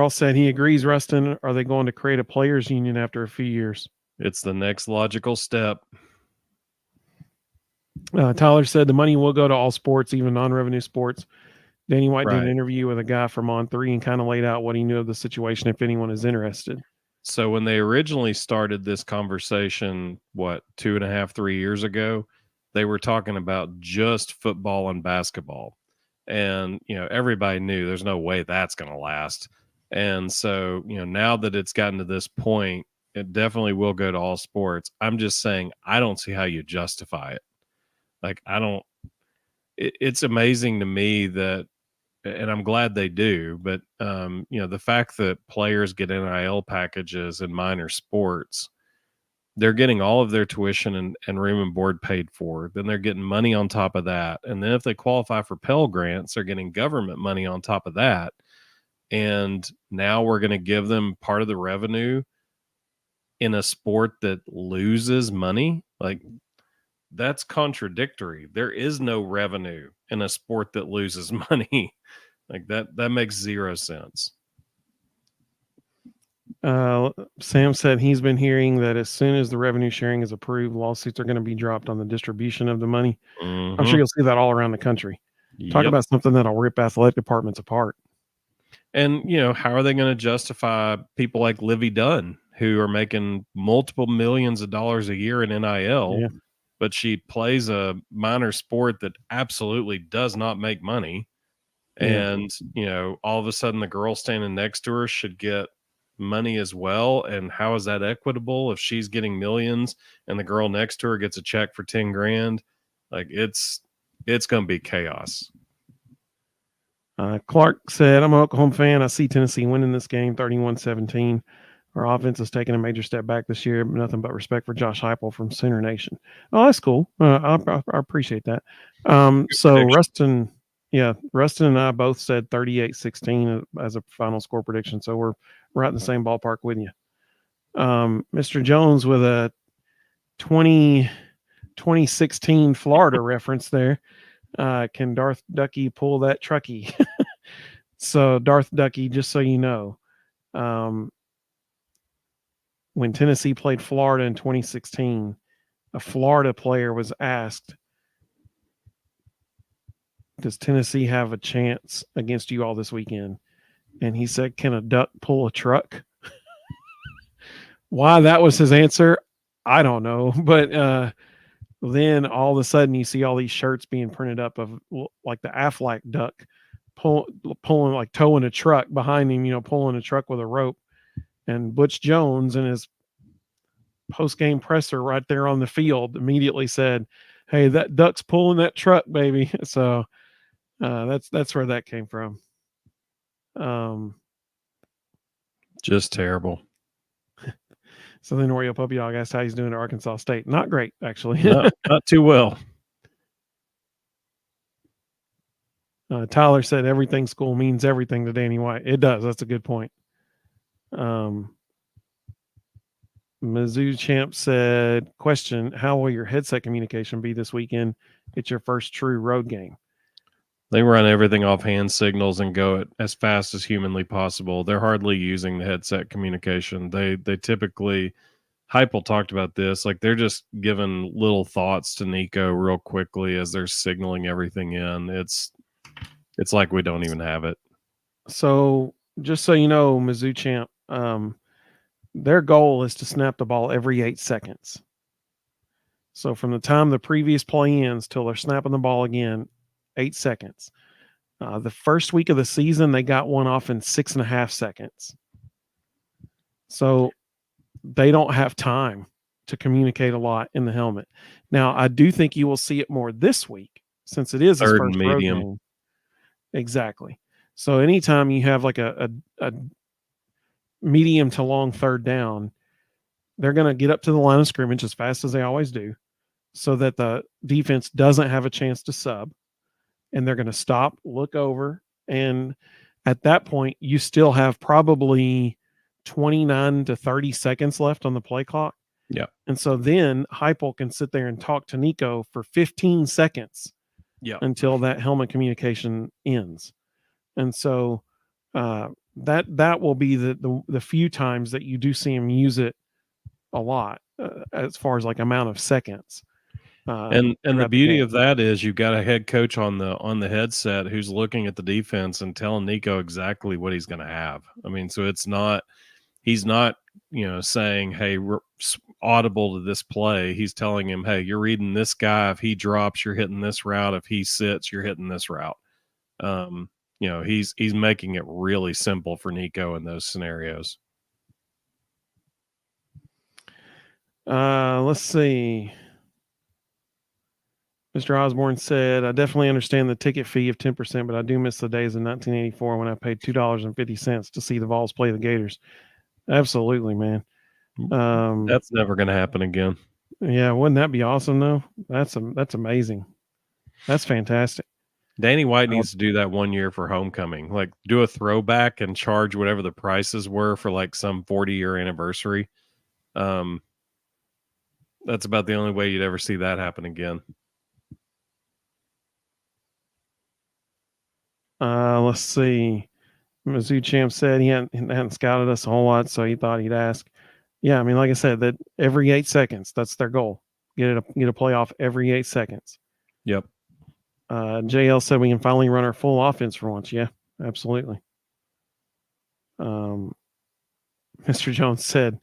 Speaker 1: said he agrees. Rustin, are they going to create a players union after a few years?
Speaker 2: It's the next logical step.
Speaker 1: Tyler said the money will go to all sports, even non-revenue sports. Danny White did an interview with a guy from On3 and kind of laid out what he knew of the situation if anyone is interested.
Speaker 2: So when they originally started this conversation, 2.5, 3 years ago, they were talking about just football and basketball. And, everybody knew there's no way that's going to last. And so, now that it's gotten to this point, it definitely will go to all sports. I'm just saying, I don't see how you justify it. Like, it's amazing to me that, and I'm glad they do, but, the fact that players get NIL packages in minor sports, they're getting all of their tuition and room and board paid for. Then they're getting money on top of that. And then if they qualify for Pell Grants, they're getting government money on top of that. and now we're going to give them part of the revenue in a sport that loses money. Like, that's contradictory. There is no revenue in a sport that loses money. Like, that makes zero sense.
Speaker 1: Sam said he's been hearing that as soon as the revenue sharing is approved, lawsuits are going to be dropped on the distribution of the money. I'm sure you'll see that all around the country. Talk about something that'll rip athletic departments apart.
Speaker 2: And, how are they going to justify people like Livy Dunn, who are making multiple millions of dollars a year in NIL, but she plays a minor sport that absolutely does not make money. And, all of a sudden the girl standing next to her should get money as well. And how is that equitable if she's getting millions and the girl next to her gets a check for 10 grand? Like, it's going to be chaos.
Speaker 1: Clark said, I'm an Oklahoma fan. I see Tennessee winning this game 31-17. Our offense is taking a major step back this year. Nothing but respect for Josh Heupel from Sooner Nation. Oh, that's cool. I appreciate that. So Rustin and I both said 38-16 as a final score prediction. So we're right in the same ballpark with you. Mr. Jones with a 2016 Florida reference there. Can Darth Ducky pull that trucky? So Darth Ducky, just so you know, when Tennessee played Florida in 2016, a Florida player was asked, does Tennessee have a chance against you all this weekend? And he said, can a duck pull a truck? Why that was his answer, I don't know. But then all of a sudden you see all these shirts being printed up of like the Aflac duck pulling, like towing a truck behind him, pulling a truck with a rope. And Butch Jones in his post-game presser right there on the field immediately said, hey, that duck's pulling that truck, baby. So that's where that came from.
Speaker 2: Just terrible.
Speaker 1: So then Oreo Puppy Dog asked how he's doing at Arkansas State. Not great, actually.
Speaker 2: Not too well.
Speaker 1: Tyler said everything school means everything to Danny White. It does. That's a good point. Mizzou Champ said, question, how will your headset communication be this weekend? It's your first true road game.
Speaker 2: They run everything off hand signals and go it as fast as humanly possible. They're hardly using the headset communication. They typically, Heupel talked about this, like they're just giving little thoughts to Nico real quickly as they're signaling everything in. It's like we don't even have it.
Speaker 1: So just so you know, Mizzou Champ, their goal is to snap the ball every 8 seconds. So from the time the previous play ends till they're snapping the ball again, 8 seconds. The first week of the season, they got one off in 6.5 seconds. So they don't have time to communicate a lot in the helmet. Now, I do think you will see it more this week since it is his
Speaker 2: Third
Speaker 1: first
Speaker 2: and medium.
Speaker 1: road game. Exactly. So anytime you have like a medium to long third down, they're going to get up to the line of scrimmage as fast as they always do so that the defense doesn't have a chance to sub. And they're going to stop, look over, and at that point, you still have probably 29 to 30 seconds left on the play clock.
Speaker 2: Yeah.
Speaker 1: And so then Heupel can sit there and talk to Nico for 15 seconds until that helmet communication ends. And so that will be the few times that you do see him use it a lot as far as like amount of seconds.
Speaker 2: And the beauty of that is you've got a head coach on the headset who's looking at the defense and telling Nico exactly what he's going to have. I mean, so he's not, saying, hey, we're audible to this play. He's telling him, hey, you're reading this guy. If he drops, you're hitting this route. If he sits, you're hitting this route. He's making it really simple for Nico in those scenarios.
Speaker 1: Let's see. Mr. Osborne said, I definitely understand the ticket fee of 10%, but I do miss the days of 1984 when I paid $2.50 to see the Vols play the Gators. Absolutely, man.
Speaker 2: That's never going to happen again.
Speaker 1: Yeah, wouldn't that be awesome, though? That's amazing. That's fantastic.
Speaker 2: Danny White needs to do that one year for homecoming. Like, do a throwback and charge whatever the prices were for like some 40-year anniversary. That's about the only way you'd ever see that happen again.
Speaker 1: Let's see. Mizzou Champ said he hadn't scouted us a whole lot, so he thought he'd ask. Yeah, I mean, like I said, that every 8 seconds, that's their goal. Get a playoff every 8 seconds.
Speaker 2: Yep.
Speaker 1: JL said we can finally run our full offense for once. Yeah, absolutely. Mr. Jones said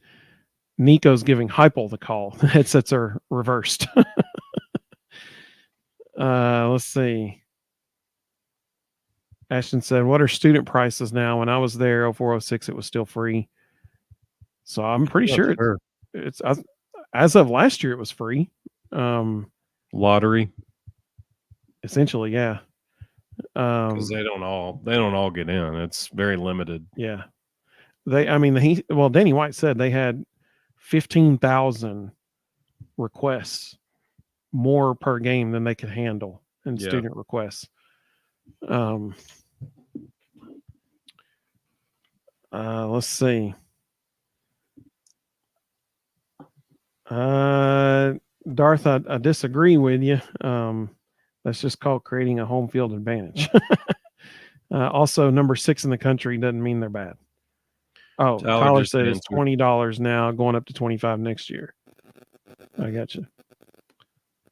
Speaker 1: Nico's giving Heupel the call. The headsets are reversed. Let's see. Ashton said, what are student prices now? When I was there, 0406, it was still free. So I'm pretty sure it's as of last year, it was free.
Speaker 2: Lottery.
Speaker 1: Essentially, yeah.
Speaker 2: Because they don't all get in. It's very limited.
Speaker 1: Yeah. Danny White said they had 15,000 requests more per game than they could handle in student requests. Let's see. Darth, I disagree with you. That's just called creating a home field advantage. Also, number 6 in the country doesn't mean they're bad. Oh, Tyler said it's $20 now, going up to $25 next year. I got you.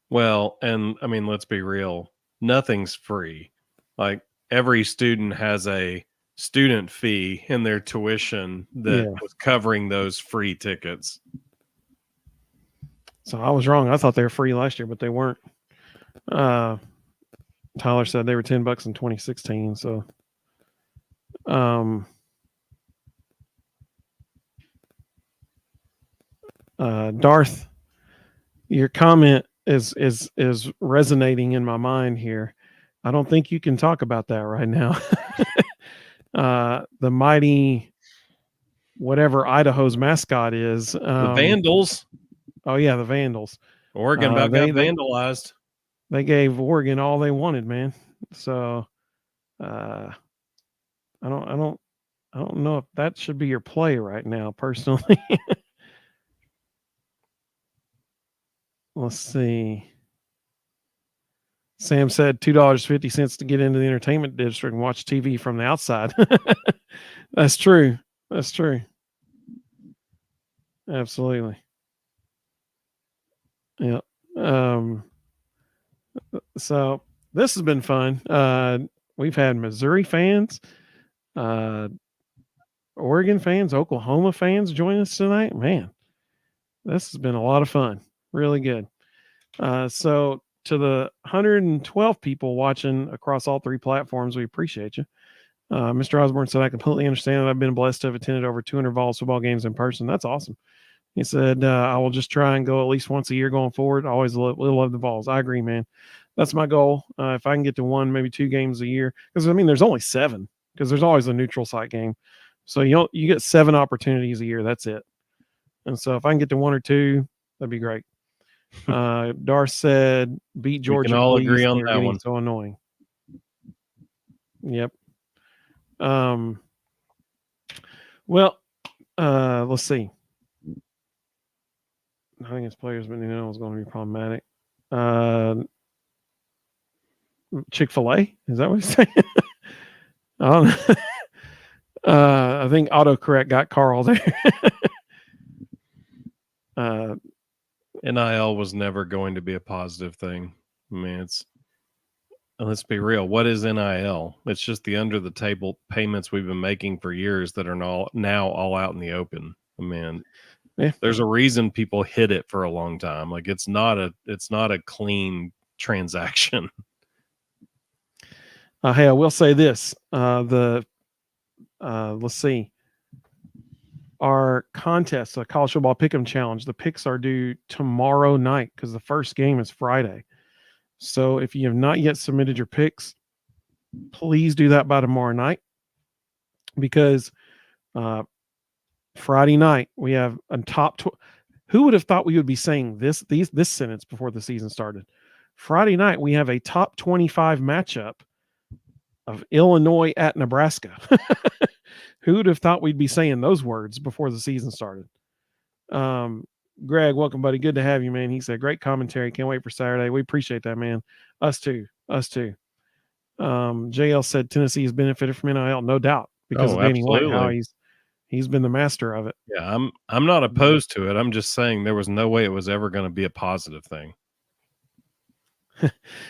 Speaker 2: Well, and I mean, let's be real. Nothing's free. Like, every student has a student fee in their tuition that was covering those free tickets.
Speaker 1: So I was wrong. I thought they were free last year, but they weren't. Tyler said they were $10 in 2016. So, Darth, your comment is resonating in my mind here. I don't think you can talk about that right now. The mighty, whatever Idaho's mascot is,
Speaker 2: the Vandals.
Speaker 1: Oh yeah, the Vandals.
Speaker 2: Oregon got vandalized.
Speaker 1: They gave Oregon all they wanted, man. So, I don't know if that should be your play right now, personally. Let's see. Sam said $2.50 to get into the entertainment district and watch TV from the outside. That's true. That's true. Absolutely. Yeah. So this has been fun. We've had Missouri fans, Oregon fans, Oklahoma fans join us tonight. Man, this has been a lot of fun. Really good. So to the 112 people watching across all 3 platforms, we appreciate you. Mr. Osborne said, I completely understand that I've been blessed to have attended over 200 Vols football games in person. That's awesome. He said, I will just try and go at least once a year going forward. I always love the Vols. I agree, man. That's my goal. If I can get to 1, maybe 2 games a year, because I mean, there's only 7 because there's always a neutral site game. So you get 7 opportunities a year. That's it. And so if I can get to 1 or 2, that'd be great. Darth said, beat Georgia.
Speaker 2: We can all agree on that one.
Speaker 1: So annoying. Yep. Well, let's see. I think his players, but was going to be problematic. Chick-fil-A? Is that what he's saying? I don't know. I think autocorrect got Carl there.
Speaker 2: NIL was never going to be a positive thing. I mean, let's be real. What is NIL? It's just the under the table payments we've been making for years that are now all out in the open. I mean, there's a reason people hid it for a long time. Like, it's not a clean transaction.
Speaker 1: Hey, I will say this. Let's see. Our contest, the College Football Pick'em Challenge, the picks are due tomorrow night because the first game is Friday. So if you have not yet submitted your picks, please do that by tomorrow night, because Friday night we have a top. Who would have thought we would be saying this sentence before the season started? Friday night we have a top 25 matchup of Illinois at Nebraska. Who would have thought we'd be saying those words before the season started? Greg, welcome, buddy. Good to have you, man. He said, great commentary. Can't wait for Saturday. We appreciate that, man. Us too. JL said Tennessee has benefited from NIL, no doubt, because of Danny White, how he's been the master of it.
Speaker 2: Yeah, I'm not opposed to it. I'm just saying there was no way it was ever going to be a positive thing.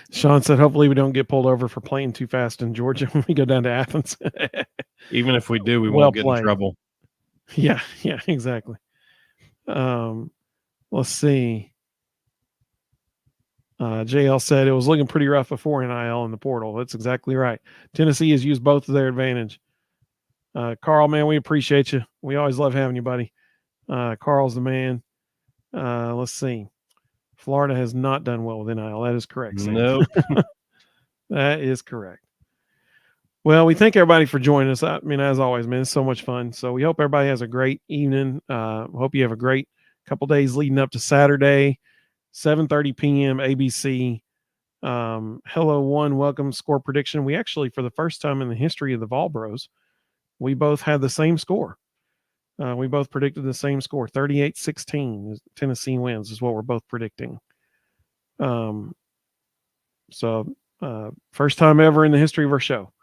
Speaker 1: Sean said, hopefully we don't get pulled over for playing too fast in Georgia when we go down to Athens.
Speaker 2: Even if we do, we won't get in trouble.
Speaker 1: Yeah, exactly. Let's see. JL said it was looking pretty rough before NIL in the portal. That's exactly right. Tennessee has used both to their advantage. Carl, man, we appreciate you. We always love having you, buddy. Carl's the man. Let's see. Florida has not done well with NIL. That is correct. Sam.
Speaker 2: Nope.
Speaker 1: That is correct. Well, we thank everybody for joining us. I mean, as always, man, it's so much fun. So we hope everybody has a great evening. Hope you have a great couple days leading up to Saturday, 7:30 p.m. ABC. Hello, one welcome score prediction. We actually, for the first time in the history of the Vol Bros, we both had the same score. We both predicted the same score, 38-16. Tennessee wins is what we're both predicting. So first time ever in the history of our show.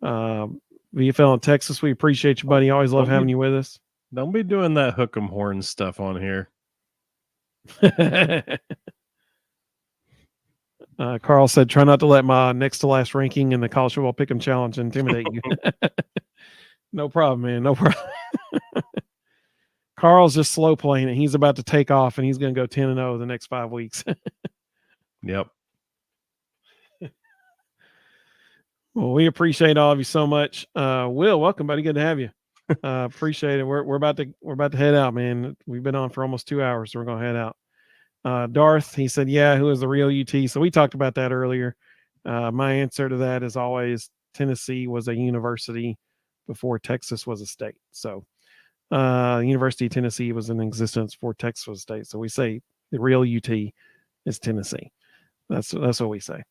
Speaker 1: VFL in Texas, we appreciate you, buddy. Always love having you with us.
Speaker 2: Don't be doing that hook 'em horn stuff on here.
Speaker 1: Carl said, try not to let my next to last ranking in the college football pick'em challenge intimidate you. No problem, man. No problem. Carl's just slow playing it. He's about to take off and he's going to go 10-0 the next 5 weeks.
Speaker 2: Yep.
Speaker 1: Well, we appreciate all of you so much. Will, welcome, buddy. Good to have you. Appreciate it. We're about to head out, man. We've been on for almost 2 hours, so we're going to head out. Darth, he said, yeah, who is the real UT? So we talked about that earlier. My answer to that is always Tennessee was a university before Texas was a state. So University of Tennessee was in existence before Texas was a state. So we say the real UT is Tennessee. That's what we say.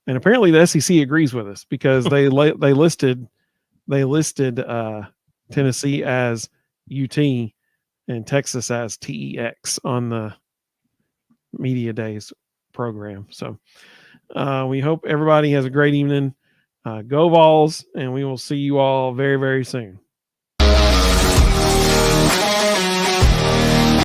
Speaker 1: And apparently the SEC agrees with us because they listed Tennessee as UT and Texas as TEX on the Media Days program. So we hope everybody has a great evening. Go Vols, and we will see you all very, very soon.